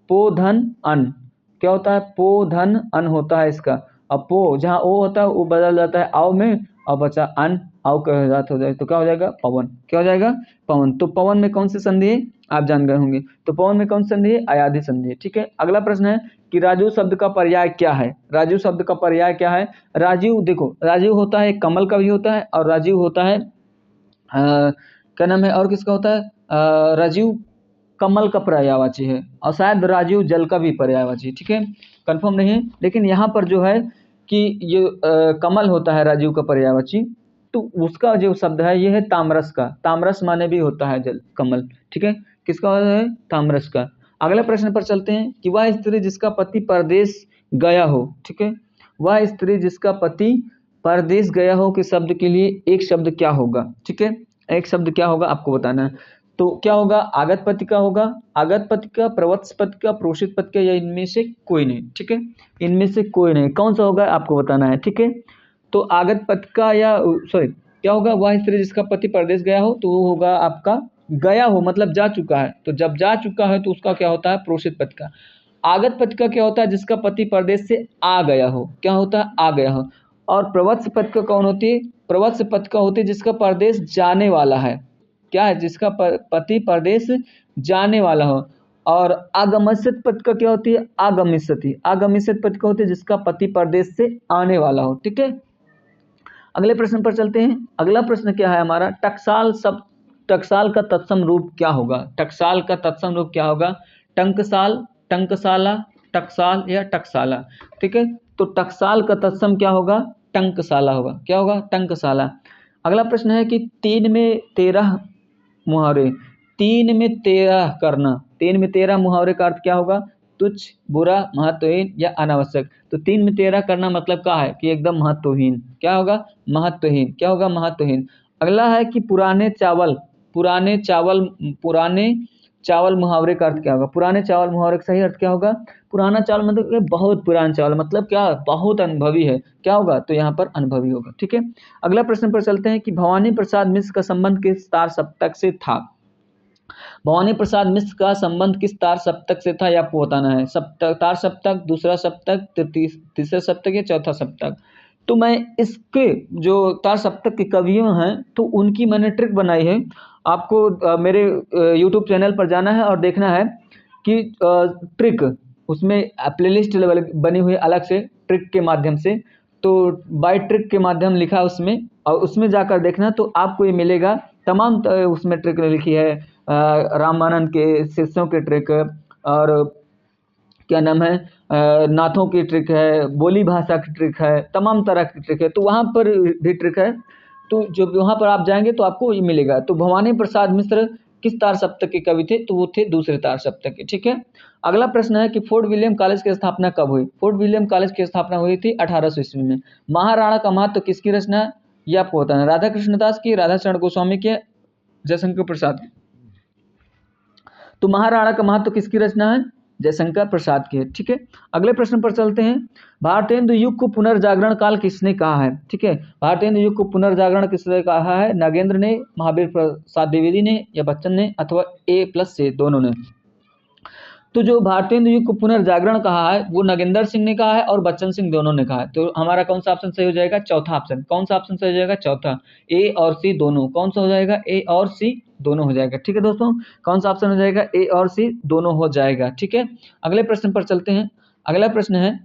पो धन अन। क्या होता है? पो धन अन होता है इसका। अब पो जहाँ ओ होता है वो बदल जाता है आओ में, और बचा अन, आओ का जात हो जाए तो क्या हो जाएगा? पवन। क्या हो जाएगा? पवन। तो पवन में कौन सी संधि है? आप जान गए होंगे। तो पवन में कौन सी संधि है? अयादि संधि है, ठीक है। अगला प्रश्न है कि राजू शब्द का पर्याय क्या है? राजू शब्द का पर्याय क्या है? राजीव, देखो राजीव होता है कमल का भी होता है, और राजीव होता है क्या नाम है और किसका होता है? राजीव कमल का पर्यायवाची है, और शायद राजीव जल का भी पर्यायवाची, ठीक है। कंफर्म नहीं है, लेकिन यहाँ पर जो है कि ये कमल होता है राजीव का पर्यायवाची, तो उसका जो शब्द है ये है तामरस का। तामरस माने भी होता है जल, कमल, ठीक है। किसका होता है? तामरस का। अगले प्रश्न पर चलते हैं कि वह स्त्री जिसका पति परदेश गया हो, ठीक है। वह स्त्री जिसका पति परदेश गया हो के शब्द के लिए एक शब्द क्या होगा? ठीक है, एक शब्द क्या होगा आपको बताना है। तो क्या होगा? आगत पति का होगा, आगत पति का, प्रवत्स पति का, प्रोषित पति का, या इनमें से कोई नहीं, ठीक है। इनमें से कोई नहीं, कौन सा होगा आपको बताना है, ठीक है। तो आगत पति का या सॉरी क्या होगा? वह स्त्री जिसका पति परदेश गया हो, तो वो होगा आपका गया हो मतलब जा चुका है। तो जब जा चुका है तो उसका क्या होता है? प्रोषित पति का। आगत पति का क्या होता है? जिसका पति परदेश से आ गया हो। क्या होता है? आ गया हो। और प्रवत्स पति का कौन होती है? प्रवत्स पति का होती है जिसका परदेश जाने वाला है। क्या है? जिसका पति परदेश जाने वाला हो। और आगमिष्यत पति का क्या होती है? आगमिष्यति। आगमिष्यत पति का होती है जिसका पति परदेश से आने वाला हो, ठीक है। अगले प्रश्न पर चलते हैं। अगला प्रश्न क्या है हमारा? टकसाल का तत्सम रूप क्या होगा? टकसाल का तत्सम रूप क्या होगा? टंकसाल, टंकसाला, टकसाल या टकसाला, ठीक है। तो टकसाल का तत्सम क्या होगा? टंकसाला होगा। क्या होगा? टंकसाला। अगला प्रश्न है कि 3 में 13 मुहावरे, 3 में 13 करना, 3 में 13 मुहावरे का अर्थ क्या होगा? तुच्छ, बुरा, महत्वहीन या अनावश्यक। तो 3 में 13 करना मतलब क्या है? कि एकदम महत्वहीन। क्या होगा? महत्वहीन। क्या होगा? महत्वहीन। अगला है कि पुराने चावल, पुराने चावल, पुराने चावल मुहावरे का अर्थ क्या होगा? पुराने चावल मुहावरे का सही अर्थ क्या होगा? पुराना चावल मतलब कि बहुत पुराना चावल, मतलब क्या? बहुत अनुभवी है। क्या होगा? तो यहाँ पर अनुभवी होगा, ठीक है। अगला प्रश्न पर चलते हैं कि भवानी प्रसाद मिश्र का संबंध किस तार सप्तक से था? भवानी प्रसाद मिश्र का संबंध किस तार सप्तक से था, ये आपको बताना है। सप्तक, तार सप्तक, दूसरा सप्तक, तीसरा सप्तक या चौथा सप्तक। तो मैं इसके जो तार सप्तक के कवियों हैं तो उनकी मैंने ट्रिक बनाई है। आपको मेरे यूट्यूब चैनल पर जाना है और देखना है कि ट्रिक, उसमें प्लेलिस्ट बनी हुई है अलग से ट्रिक के माध्यम से। तो बाय ट्रिक के माध्यम लिखा है उसमें, और उसमें जाकर देखना तो आपको ये मिलेगा। तमाम उसमें ट्रिक लिखी है, रामानंद के शिष्यों के ट्रिक, और क्या नाम है, नाथों की ट्रिक है, बोली भाषा की ट्रिक है, तमाम तरह की ट्रिक है। तो वहाँ पर भी ट्रिक है, तो जो वहाँ पर आप जाएंगे तो आपको ये मिलेगा। तो भवानी प्रसाद मिश्र किस तार सप्तक के कवि थे? तो वो थे दूसरे तार सप्तक के, ठीक है। अगला प्रश्न है कि फोर्ट विलियम कॉलेज की स्थापना कब हुई? फोर्ट विलियम कॉलेज की स्थापना हुई थी 1800 ईस्वी में। महाराणा का महत्व किसकी रचना है? ये आपको बताना है। राधा कृष्ण दास की, राधा शरण गोस्वामी की, जयशंकर प्रसाद की। तो महाराणा का महत्व किसकी रचना है? जयशंकर प्रसाद की है, ठीक है। अगले प्रश्न पर चलते हैं। भारतेंदु युग को पुनर्जागरण काल किसने कहा है? ठीक है, भारतेंदु युग को पुनर्जागरण किसने कहा है? नागेंद्र ने, महावीर प्रसाद द्विवेदी ने, या बच्चन ने, अथवा A+C दोनों ने। तो जो भारतेंदु युग को पुनर्जागरण कहा है वो नागेंद्र सिंह ने कहा है और बच्चन सिंह दोनों ने कहा है। तो हमारा कौन सा ऑप्शन सही हो जाएगा? चौथा ऑप्शन। कौन सा ऑप्शन सही हो जाएगा? चौथा। ए और सी दोनों। कौन सा हो जाएगा? ए और सी दोनों हो जाएगा, ठीक है दोस्तों। कौन सा ऑप्शन हो जाएगा? ए और सी दोनों हो जाएगा, ठीक है। अगले प्रश्न पर चलते हैं। अगला प्रश्न है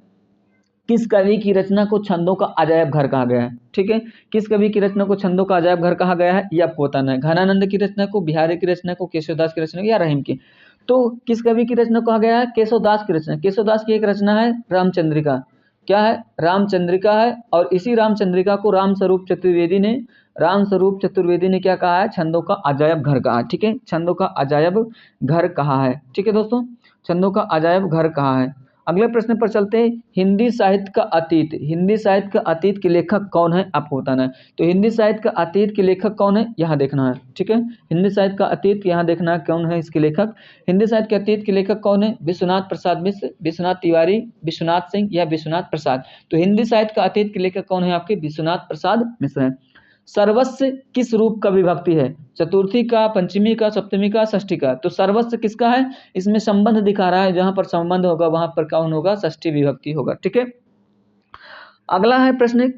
किस कवि की रचना को छंदों का अजायब घर कहा गया है? ठीक है, किस कवि की रचना को छंदों का अजायब घर कहा गया है ये आपको बताना है। घनानंद की रचना को, बिहारी की रचना को, केशवदास की रचना को, या रहीम की। तो किस कवि की रचना कहा गया है? केशवदास की रचना। केशवदास की एक रचना है रामचंद्रिका। क्या है? रामचंद्रिका है। और इसी रामचंद्रिका को रामस्वरूप चतुर्वेदी ने क्या कहा है? छंदों का अजायब घर कहा है, ठीक है। छंदों का अजायब घर कहा है, ठीक है दोस्तों। छंदों का अजायब घर कहा है। अगले प्रश्न पर चलते हैं। हिंदी साहित्य का अतीत, हिंदी साहित्य का अतीत के लेखक कौन है आपको बताना है। तो हिंदी साहित्य का अतीत के लेखक कौन है यहाँ देखना है, ठीक है। हिंदी साहित्य का अतीत यहाँ देखना है कौन है इसके लेखक। हिंदी साहित्य के अतीत के लेखक कौन है? विश्वनाथ प्रसाद मिश्र, विश्वनाथ तिवारी, विश्वनाथ सिंह या विश्वनाथ प्रसाद। तो हिंदी साहित्य का अतीत के लेखक कौन है आपके? विश्वनाथ प्रसाद मिश्र है। सर्वस्व किस रूप का विभक्ति है? चतुर्थी का, पंचमी का, सप्तमी का, षष्ठी का। तो सर्वस्व किसका है? इसमें संबंध दिखा रहा है, जहां पर संबंध होगा वहां पर कौन होगा? षष्ठी विभक्ति होगा, ठीक है। अगला है प्रश्न,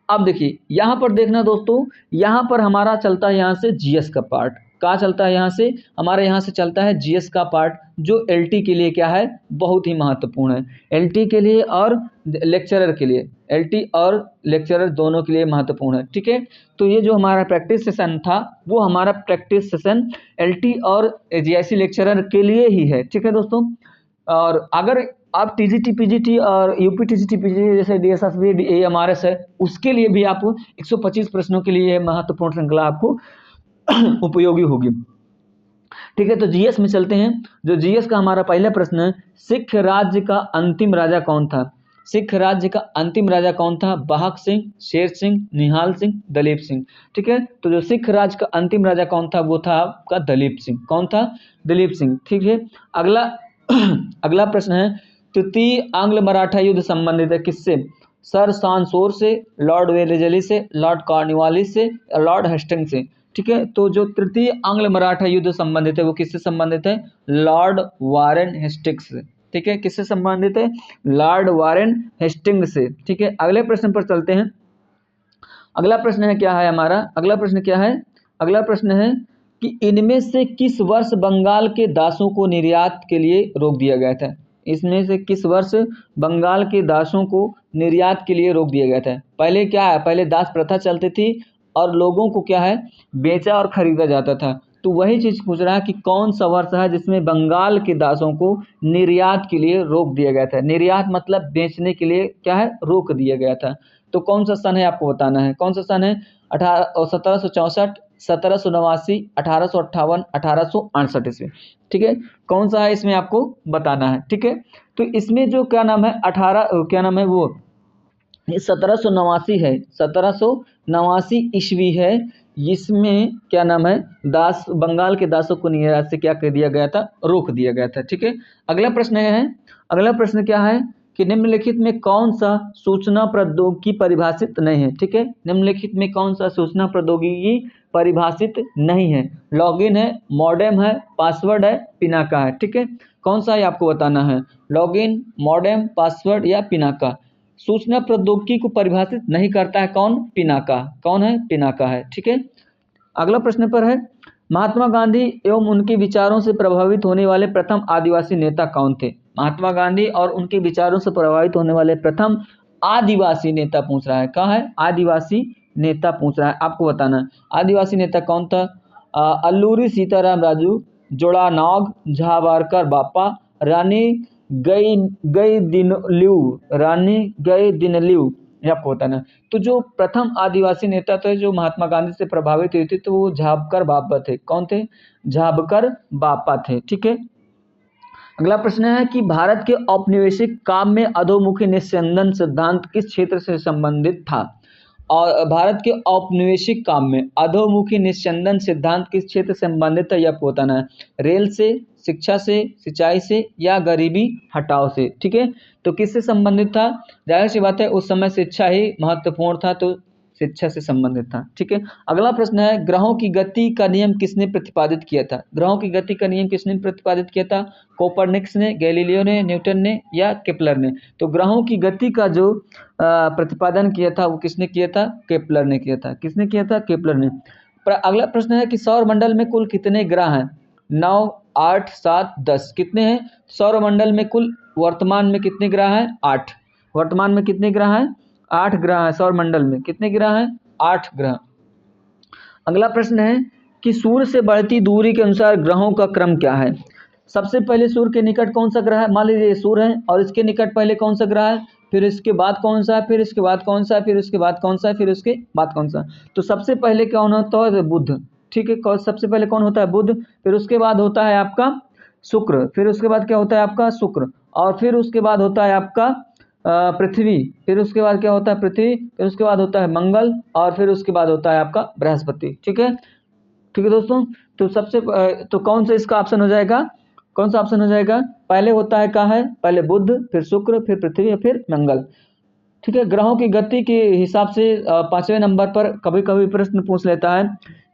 अब देखिए यहाँ पर देखना दोस्तों, यहाँ पर हमारा चलता है यहाँ से जीएस का पार्ट। कहाँ चलता है? यहाँ से हमारे यहाँ से चलता है जीएस का पार्ट, जो एलटी के लिए क्या है? बहुत ही महत्वपूर्ण है। एलटी के लिए और लेक्चरर के लिए, एलटी और लेक्चरर दोनों के लिए महत्वपूर्ण है, ठीक है। तो ये जो हमारा प्रैक्टिस सेशन था वो हमारा प्रैक्टिस सेशन एलटी और जीआईसी लेक्चरर के लिए ही है, ठीक है दोस्तों। और अगर आप टीजीटी पीजीटी और यूपी टीजीटी पीजीटी जैसे डीएसएसबी एएमआरएस है, उसके लिए भी आप 125 प्रश्नों के लिए महत्वपूर्ण श्रृंखला आपको उपयोगी होगी, ठीक है। तो जीएस में चलते हैं। जो जीएस का हमारा पहला प्रश्न है, सिख राज्य का अंतिम राजा कौन था? सिख राज्य का अंतिम राजा कौन था? बाहक सिंह, शेर सिंह, निहाल सिंह, दलीप सिंह, ठीक है। तो जो सिख राज्य का अंतिम राजा कौन था? वो था आपका दलीप सिंह। कौन था? दलीप सिंह, ठीक है। अगला अगला प्रश्न है, तृतीय आंग्ल मराठा युद्ध संबंधित है किससे? सर सांसोर से, लॉर्ड वेलेजली से, लॉर्ड कॉर्नवालिस से, लॉर्ड हेस्टिंग्स से, ठीक है। तो जो तृतीय आंग्ल मराठा युद्ध संबंधित है वो किससे संबंधित है? लॉर्ड वारेन हेस्टिंग्स से, ठीक है। किससे संबंधित है? लॉर्ड वारेन हेस्टिंग्स से, ठीक है। अगले प्रश्न पर चलते हैं। अगला प्रश्न है क्या है हमारा? अगला प्रश्न क्या है? अगला प्रश्न है कि इनमें से किस वर्ष बंगाल के दासों को निर्यात के लिए रोक दिया गया था? इसमें से किस वर्ष बंगाल के दासों को निर्यात के लिए रोक दिया गया था? पहले क्या है? पहले दास प्रथा चलती थी और लोगों को क्या है? बेचा और खरीदा जाता था। तो वही चीज पूछ रहा है कि कौन सा वर्ष है जिसमें बंगाल के दासों को निर्यात के लिए रोक दिया गया था? निर्यात मतलब बेचने के लिए क्या है? रोक दिया गया था। तो कौन सा सन है आपको बताना है। कौन सा सन है? 1764, 1789, 1858, 1868 ईस्वी, ठीक है। कौन सा है इसमें आपको बताना है, ठीक है। तो इसमें जो क्या नाम है 18 क्या नाम है वो 1789 है, 1789 ईस्वी है। इसमें क्या नाम है? दास, बंगाल के दासों को निर्यात से क्या कर दिया गया था? रोक दिया गया था, ठीक है। अगला प्रश्न है, अगला प्रश्न क्या है कि निम्नलिखित में कौन सा सूचना प्रौद्योगिकी परिभाषित नहीं है, ठीक है। निम्नलिखित में कौन सा सूचना प्रौद्योगिकी परिभाषित नहीं है? लॉगिन है, मॉडेम है, पासवर्ड है, पिनाका है, ठीक है। कौन सा है आपको बताना है? लॉगिन, मॉडेम, पासवर्ड या पिनाका। सूचना प्रौद्योगिकी को परिभाषित नहीं करता है कौन? पिनाका। कौन है? पिनाका है, ठीक है। अगला प्रश्न पर है, महात्मा गांधी एवं उनके विचारों से प्रभावित होने वाले प्रथम आदिवासी नेता कौन थे? महात्मा गांधी और उनके विचारों से प्रभावित होने वाले प्रथम आदिवासी नेता पूछ रहा है। कहाँ है? आदिवासी नेता पूछ रहा है, आपको बताना है। आदिवासी नेता कौन था? अल्लूरी सीताराम राजू, जोड़ा नाग, झावारकर बापा, रानी गई गई दिन लिऊ, रानी गई दिन लिऊ, ये आपको बताना है। तो जो प्रथम आदिवासी नेता थे जो महात्मा गांधी से प्रभावित हुए थे, तो वो झाबकर बापा थे। कौन थे? झाबकर बापा थे, ठीक है। अगला प्रश्न है कि भारत के औपनिवेशिक काम में अधोमुखी निस्यंदन सिद्धांत किस क्षेत्र से संबंधित था? और भारत के औपनिवेशिक काम में अधोमुखी निस्यंदन सिद्धांत किस क्षेत्र से संबंधित है, यह आपको बताना है। रेल से, शिक्षा से, सिंचाई से या गरीबी हटाओ से, ठीक है। तो किससे संबंधित था? जाहिर सी बात है उस समय शिक्षा ही महत्वपूर्ण था, तो शिक्षा से संबंधित था, ठीक है। अगला प्रश्न है, ग्रहों की गति का नियम किसने प्रतिपादित किया था? ग्रहों की गति का नियम किसने प्रतिपादित किया था? कोपरनिकस ने, गैलीलियो ने, न्यूटन ने या केपलर ने? तो ग्रहों की गति का जो प्रतिपादन किया था वो किसने किया था? केपलर ने किया था। किसने किया था? केपलर ने। अगला प्रश्न है कि सौर मंडल में कुल कितने ग्रह हैं? 9, 8, 7, 10 कितने हैं? सौर मंडल में कुल वर्तमान में कितने ग्रह हैं? 8। वर्तमान में कितने ग्रह हैं? 8 ग्रह हैं। सौर मंडल में कितने ग्रह हैं? 8 ग्रह। अगला प्रश्न है कि सूर्य से बढ़ती दूरी के अनुसार ग्रहों का क्रम क्या है? सबसे पहले सूर्य के निकट कौन सा ग्रह है? मान लीजिए ये सूर्य है और इसके निकट पहले कौन सा ग्रह है, फिर इसके बाद कौन सा है, फिर इसके बाद कौन सा है, फिर इसके बाद कौन सा है, फिर उसके बाद कौन सा। तो सबसे पहले कौन होता है? बुध, ठीक है। सबसे पहले कौन होता है? बुध। फिर उसके बाद होता है आपका शुक्र, फिर उसके बाद क्या होता है आपका? शुक्र। और फिर उसके बाद होता है आपका पृथ्वी, फिर उसके बाद क्या होता है पृथ्वी, फिर उसके बाद होता है मंगल, और फिर उसके बाद होता है आपका बृहस्पति। ठीक है, ठीक है दोस्तों। तो तो कौन सा इसका ऑप्शन हो जाएगा, कौन सा ऑप्शन हो जाएगा? पहले होता है क्या है, पहले बुध, फिर शुक्र, फिर पृथ्वी, फिर मंगल। ठीक है, ग्रहों की गति के हिसाब से 5वें नंबर पर कभी कभी प्रश्न पूछ लेता है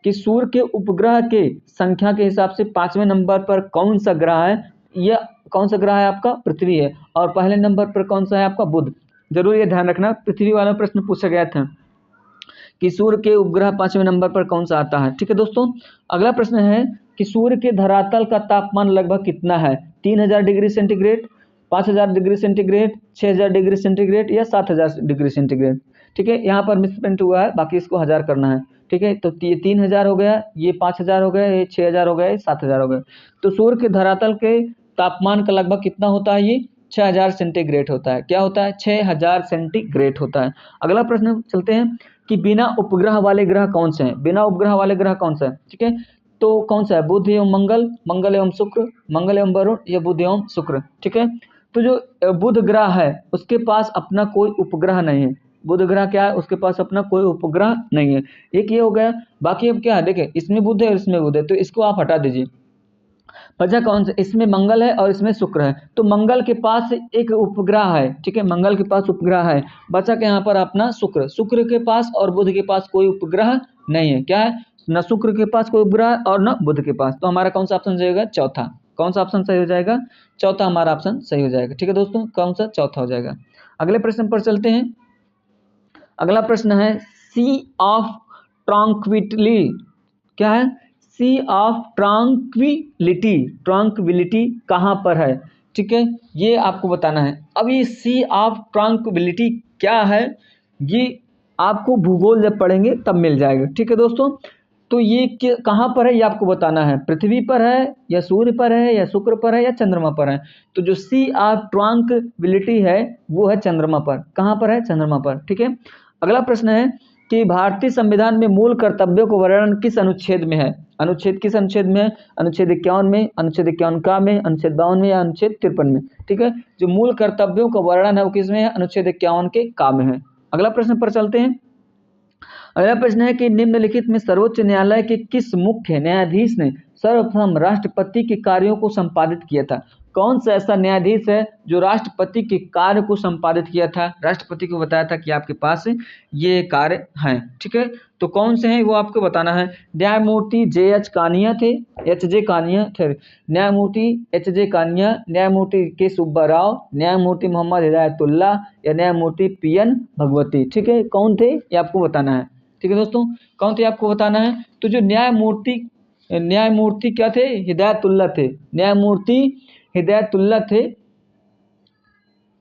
कि सूर्य के उपग्रह के संख्या के हिसाब से 5वें नंबर पर कौन सा ग्रह है? यह कौन सा ग्रह है? आपका पृथ्वी है। और पहले नंबर पर कौन सा है? आपका बुध। जरूर ये ध्यान रखना, पृथ्वी वाला प्रश्न पूछा गया था कि सूर्य के उपग्रह 5वें नंबर पर कौन सा आता है। ठीक है दोस्तों, अगला प्रश्न है कि सूर्य के धरातल का तापमान लगभग कितना है? 3000 degree centigrade, 5000 degree centigrade, 6000 degree centigrade या 7000 डिग्री सेंटीग्रेड। ठीक है, यहाँ पर मिसप्रिंट हुआ है, बाकी इसको 1000 करना है। ठीक है, तो ये 3000 हो गया, ये 5000 हो गया, ये 6000 हो गया, ये 7000 हो गया। तो सूर्य के धरातल के तापमान का लगभग कितना होता है? ये 6000 सेंटीग्रेड होता है। क्या होता है? 6000 सेंटीग्रेड होता है। अगला प्रश्न चलते हैं कि बिना उपग्रह वाले ग्रह कौन से हैं? बिना उपग्रह वाले ग्रह कौन सा है? ठीक है, तो कौन सा है? बुध एवं मंगल, मंगल एवं शुक्र, मंगल एवं वरुण, या बुध एवं शुक्र। ठीक है, तो जो बुध ग्रह है उसके पास अपना कोई उपग्रह नहीं है। बुध ग्रह क्या है? उसके पास अपना कोई उपग्रह नहीं है। एक ये हो गया। बाकी अब क्या है, देखिए इसमें बुध है और इसमें बुध है, तो इसको आप हटा दीजिए। बचा कौन सा? इसमें मंगल है और इसमें शुक्र है, तो मंगल के पास एक उपग्रह है। ठीक है, मंगल के पास उपग्रह है। बचा के यहाँ पर अपना शुक्र, शुक्र के पास और बुध के पास कोई उपग्रह नहीं है। क्या है? न शुक्र के पास कोई उपग्रह और न बुध के पास। तो हमारा कौन सा ऑप्शन सही होगा? चौथा। कौन सा ऑप्शन सही हो जाएगा? चौथा हमारा ऑप्शन सही हो जाएगा। ठीक है दोस्तों, कौन सा? चौथा हो जाएगा। अगले प्रश्न पर चलते हैं। अगला प्रश्न है सी ऑफ ट्रांक्विली। क्या है? सी ऑफ ट्रांक्विलिटी, ट्रांक्विलिटी कहाँ पर है? ठीक है, ये आपको बताना है। अब ये सी ऑफ ट्रांक्विलिटी क्या है, ये आपको भूगोल जब पढ़ेंगे तब मिल जाएगा। ठीक है दोस्तों, तो ये कहाँ पर है ये आपको बताना है। पृथ्वी पर है, या सूर्य पर है, या शुक्र पर है, या चंद्रमा पर है? तो जो सी ऑफ ट्रांक्विलिटी है वो है चंद्रमा पर। कहाँ पर है? चंद्रमा पर। ठीक है, अगला प्रश्न है कि भारतीय संविधान में मूल कर्तव्यों का वर्णन किस अनुच्छेद में है? अनुच्छेद किस अनुच्छेद में है? अनुच्छेद 51 में, अनुच्छेद 51 का में, अनुच्छेद 52 में, या अनुच्छेद 53 में? ठीक है, जो मूल कर्तव्यों का वर्णन है वो किस में है? अनुच्छेद 51 के का में है। अगला प्रश्न पर चलते हैं। अगला प्रश्न है कि निम्नलिखित में सर्वोच्च न्यायालय के किस मुख्य न्यायाधीश ने सर्वप्रथम राष्ट्रपति के कार्यों को संपादित किया था? कौन सा ऐसा न्यायाधीश है जो राष्ट्रपति के कार्य को संपादित किया था? राष्ट्रपति को बताया था कि आपके पास ये कार्य हैं। ठीक है, तो कौन से हैं वो आपको बताना है। न्यायमूर्ति J.H. कानिया थे, H.J. कानिया थे, न्यायमूर्ति H.J. कानिया, न्यायमूर्ति के सुब्बा राव, न्यायमूर्ति मोहम्मद हिदायतुल्लाह, या न्यायमूर्ति P.N. भगवती। ठीक है, कौन थे ये आपको बताना है। ठीक है दोस्तों, कौन थे आपको बताना है। तो जो न्यायमूर्ति क्या थे? हिदायतुल्लाह थे, न्यायमूर्ति हिदायतुल्लाह थे।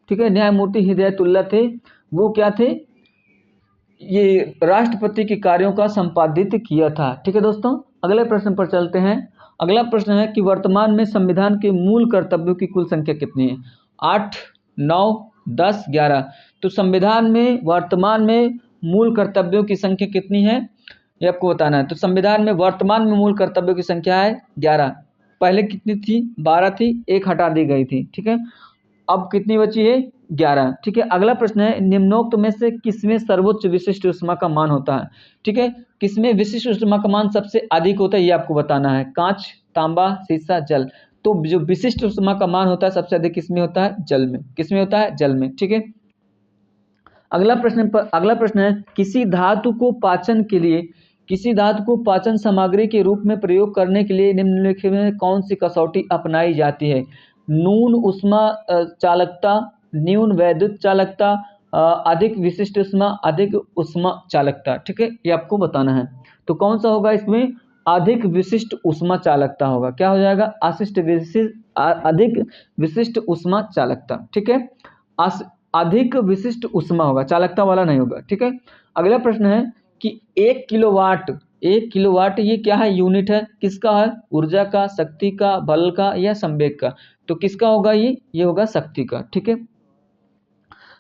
ठीक है, न्यायमूर्ति हिदायतुल्लाह थे। वो क्या थे? ये राष्ट्रपति के कार्यों का संपादित किया था। ठीक है दोस्तों, अगले प्रश्न पर चलते हैं। अगला प्रश्न है कि वर्तमान में संविधान के मूल कर्तव्यों की कुल संख्या कितनी है? 8, 9, 10, 11। तो संविधान में वर्तमान में मूल कर्तव्यों की संख्या कितनी है ये आपको बताना है। तो संविधान में वर्तमान में मूल कर्तव्यों की संख्या है 11। पहले कितनी थी? 12 थी, एक हटा दी गई थी। ठीक है, अब कितनी बची है? 11। ठीक है, अगला प्रश्न है निम्नोक्त में से किसमें सर्वोच्च विशिष्ट ऊष्मा का मान होता है? ठीक है, किसमें विशिष्ट ऊष्मा का मान सबसे अधिक होता है ये आपको बताना है। कांच, तांबा, सीसा, जल। तो जो विशिष्ट ऊष्मा का मान होता है सबसे अधिक किसमें होता है? जल में। किसमें होता है? जल में। ठीक है, अगला प्रश्न है किसी धातु को पाचन सामग्री के रूप में प्रयोग करने के लिए निम्नलिखित में कौन सी कसौटी अपनाई जाती है? न्यून उष्मा चालकता, न्यून वैद्युत चालकता, अधिक विशिष्ट उष्मा, अधिक उष्मा चालकता। ठीक है, ये आपको बताना है। तो कौन सा होगा इसमें? अधिक विशिष्ट उष्मा चालकता होगा। क्या हो जाएगा? अधिक विशिष्ट उष्मा चालकता। ठीक है, अधिक विशिष्ट उष्मा होगा, चालकता वाला नहीं होगा। ठीक है, अगला प्रश्न है कि 1 किलोवाट ये क्या है? यूनिट है। किसका है? ऊर्जा का, शक्ति का, बल का, या संवेग का? तो किसका होगा ये होगा शक्ति का। ठीक है,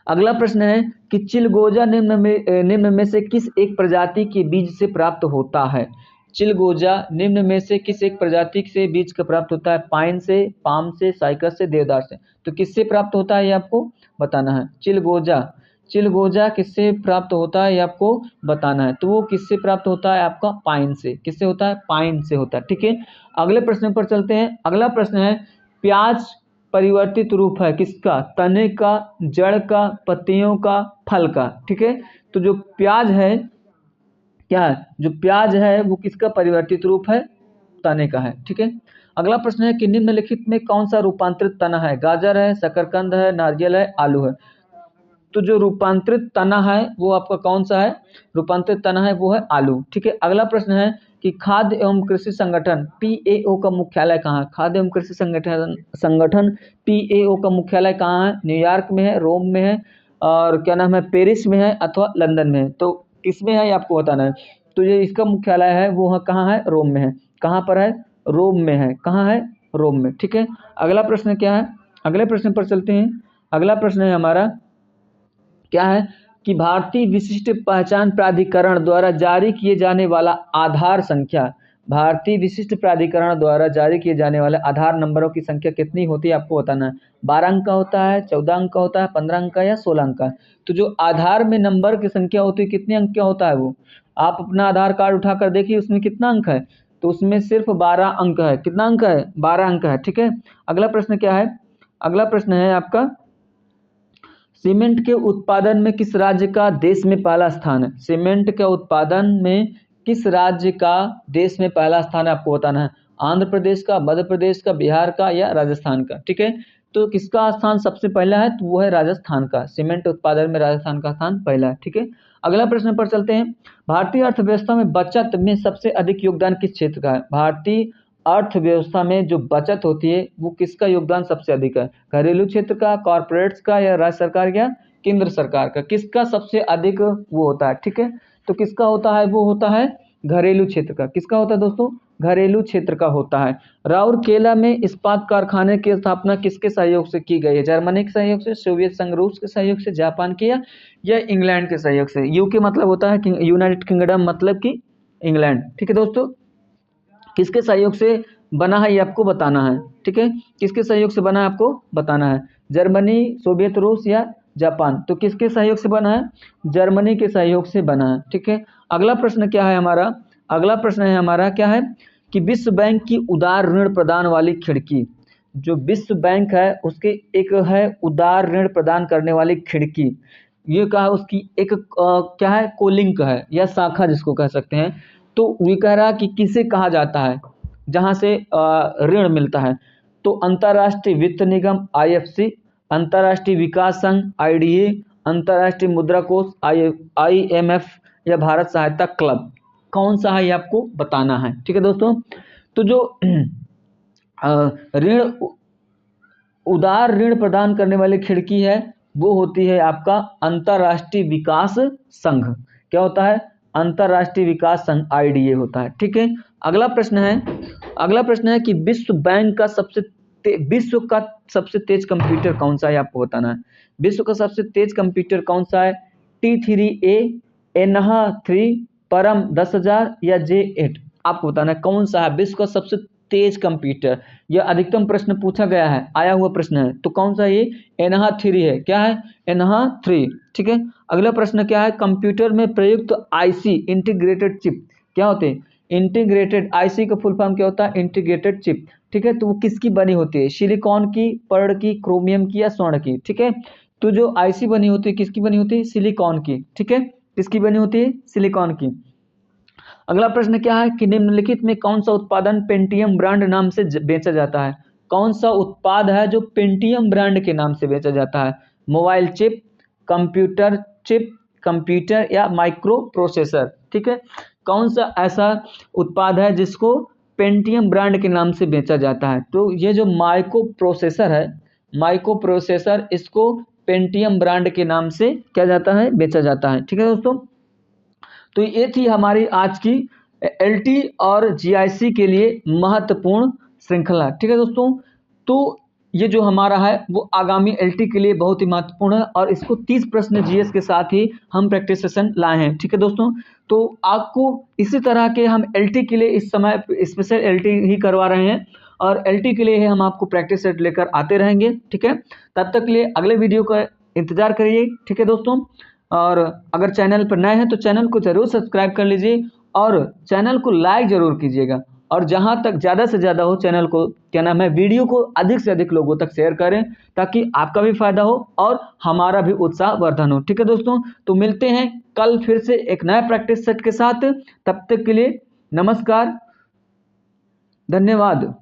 अगला प्रश्न है कि चिलगोजा निम्न में से किस एक प्रजाति के बीज से प्राप्त होता है? चिलगोजा निम्न में से किस एक प्रजाति से बीज का प्राप्त होता है? पाइन से, पाम से, साइकस से, देवदार से। तो किससे प्राप्त होता है ये आपको बताना है। चिलगोजा, चिलगोजा किससे प्राप्त होता है ये आपको बताना है। तो वो किससे प्राप्त होता है आपका? पाइन से। किससे होता है? पाइन से होता है। ठीक है, अगले प्रश्न पर चलते हैं। अगला प्रश्न है प्याज परिवर्तित रूप है किसका? तने का, जड़ का, पत्तियों का, फल का। ठीक है, तो जो प्याज है क्या है? जो प्याज है वो किसका परिवर्तित रूप है? तने का है। ठीक है, अगला प्रश्न है कि निम्नलिखित में कौन सा रूपांतरित तना है? गाजर है, शकरकंद है, नारियल है, आलू है। तो जो रूपांतरित तना है वो आपका कौन सा है? रूपांतरित तना है वो है आलू। ठीक है, अगला प्रश्न है कि खाद्य एवं कृषि संगठन पीएओ का मुख्यालय कहाँ है? खाद्य एवं कृषि संगठन संगठन पीएओ का मुख्यालय कहाँ है? न्यूयॉर्क में है, रोम में है, और क्या नाम है, पेरिस में है अथवा लंदन में है। तो किसमें है ये आपको बताना है। तो ये इसका मुख्यालय है वो कहाँ है? रोम में है। कहाँ पर है? रोम में है। कहाँ है? रोम में। ठीक है, अगला प्रश्न क्या है? अगले प्रश्न पर चलते हैं। अगला प्रश्न है हमारा क्या है कि भारतीय विशिष्ट पहचान प्राधिकरण द्वारा जारी किए जाने वाला आधार संख्या, भारतीय विशिष्ट प्राधिकरण द्वारा जारी किए जाने वाले आधार नंबरों की संख्या कितनी होती है आपको बताना है। 12 अंक का होता है, 14 अंक का होता है, 15 अंक का या 16 अंक का। तो जो आधार में नंबर की संख्या होती है कितने अंक का होता है वो? आप अपना आधार कार्ड उठाकर देखिए उसमें कितना अंक है। तो उसमें सिर्फ 12 अंक है। कितना अंक है? 12 अंक है। ठीक है, अगला प्रश्न क्या है? अगला प्रश्न है आपका सीमेंट के उत्पादन में किस राज्य का देश में पहला स्थान है? सीमेंट के उत्पादन में किस राज्य का देश में पहला स्थान है आपको बताना है। आंध्र प्रदेश का, मध्य प्रदेश का, बिहार का या राजस्थान का। ठीक है, तो किसका स्थान सबसे पहला है? तो वो है राजस्थान का। सीमेंट उत्पादन में राजस्थान का स्थान पहला है। ठीक है, अगला प्रश्न पर चलते हैं। भारतीय अर्थव्यवस्था में बचत में सबसे अधिक योगदान किस क्षेत्र का है? भारतीय अर्थव्यवस्था में जो बचत होती है वो किसका योगदान सबसे अधिक है? घरेलू क्षेत्र का, कॉरपोरेट्स का, या राज्य सरकार या केंद्र सरकार का? किसका सबसे अधिक वो होता है? ठीक है, तो किसका होता है? वो होता है घरेलू क्षेत्र का। किसका होता है दोस्तों? घरेलू क्षेत्र का होता है। राउरकेला में इस्पात कारखाने की स्थापना किसके सहयोग से की गई है? जर्मनी के सहयोग से, सोवियत संघ रूस के सहयोग से, जापान के या इंग्लैंड के सहयोग से। यूके मतलब होता है यूनाइटेड किंगडम, मतलब कि इंग्लैंड। ठीक है दोस्तों, किसके सहयोग से बना है ये आपको बताना है। ठीक है, किसके सहयोग से बना है आपको बताना है। जर्मनी, सोवियत रूस या जापान। तो किसके सहयोग से बना है? जर्मनी के सहयोग से बना है। ठीक है, अगला प्रश्न क्या है हमारा? अगला प्रश्न है हमारा क्या है कि विश्व बैंक की उदार ऋण प्रदान वाली खिड़की, जो विश्व बैंक है उसके एक है उदार ऋण प्रदान करने वाली खिड़की, ये कहा उसकी एक क्या है, कोलिंक है या शाखा जिसको कह सकते हैं। तो ये कह रहा कि किसे कहा जाता है जहां से ऋण मिलता है? तो अंतर्राष्ट्रीय वित्त निगम आईएफसी, अंतर्राष्ट्रीय विकास संघ आईडीए, अंतर्राष्ट्रीय मुद्रा कोष आईएमएफ या भारत सहायता क्लब। कौन सा है ये आपको बताना है। ठीक है दोस्तों, तो जो ऋण उदार ऋण प्रदान करने वाली खिड़की है वो होती है आपका अंतर्राष्ट्रीय विकास संघ। क्या होता है? अंतर्राष्ट्रीय विकास संघ आईडीए होता है। ठीक है, अगला प्रश्न है, अगला प्रश्न है कि विश्व का सबसे तेज कंप्यूटर कौन सा है आपको बताना है। विश्व का सबसे तेज कंप्यूटर कौन सा है? T3A, एनहा 3, परम 10,000 या J8। आपको बताना है कौन सा है विश्व का सबसे तेज कंप्यूटर। यह अधिकतम प्रश्न पूछा गया है, आया हुआ प्रश्न है। तो कौन सा ये? एनहा 3 है। क्या है? एनहा 3। ठीक है, अगला प्रश्न क्या है? कंप्यूटर में प्रयुक्त आईसी इंटीग्रेटेड चिप क्या होते हैं? इंटीग्रेटेड आईसी का फुल फॉर्म क्या होता है? Integrated chip. ठीक है, तो वो किसकी बनी होती है? सिलिकॉन की, पर्ण की, क्रोमियम की या स्वर्ण की? ठीक है, तो जो आईसी बनी होती है किसकी बनी होती है? सिलिकॉन की। ठीक है, किसकी बनी होती है? सिलिकॉन की। अगला प्रश्न क्या है कि निम्नलिखित में कौन सा उत्पादन पेंटियम ब्रांड नाम से बेचा जाता है? कौन सा उत्पाद है जो पेंटियम ब्रांड के नाम से बेचा जाता है? Mobile chip, computer chip, computer या माइक्रो प्रोसेसर। ठीक है, कौन सा ऐसा उत्पाद है जिसको पेंटियम ब्रांड के नाम से बेचा जाता है? तो ये जो माइक्रो प्रोसेसर है, माइक्रो प्रोसेसर, इसको पेंटियम ब्रांड के नाम से क्या जाता है? बेचा जाता है। ठीक है दोस्तों, तो ये थी हमारी आज की एलटी और जीआईसी के लिए महत्वपूर्ण श्रृंखला। ठीक है दोस्तों, तो ये जो हमारा है वो आगामी एलटी के लिए बहुत ही महत्वपूर्ण है और इसको 30 प्रश्न जीएस के साथ ही हम प्रैक्टिस सेशन लाए हैं। ठीक है दोस्तों, तो आपको इसी तरह के हम एलटी के लिए इस समय स्पेशल एलटी ही करवा रहे हैं और एलटी के लिए हम आपको प्रैक्टिस सेट लेकर आते रहेंगे। ठीक है, तब तक के लिए अगले वीडियो का इंतजार करिए। ठीक है दोस्तों, और अगर चैनल पर नए हैं तो चैनल को जरूर सब्सक्राइब कर लीजिए और चैनल को लाइक जरूर कीजिएगा और जहां तक ज़्यादा से ज़्यादा हो चैनल को क्या नाम है वीडियो को अधिक से अधिक लोगों तक शेयर करें ताकि आपका भी फायदा हो और हमारा भी उत्साह वर्धन हो। ठीक है दोस्तों, तो मिलते हैं कल फिर से एक नया प्रैक्टिस सेट के साथ। तब तक के लिए नमस्कार, धन्यवाद।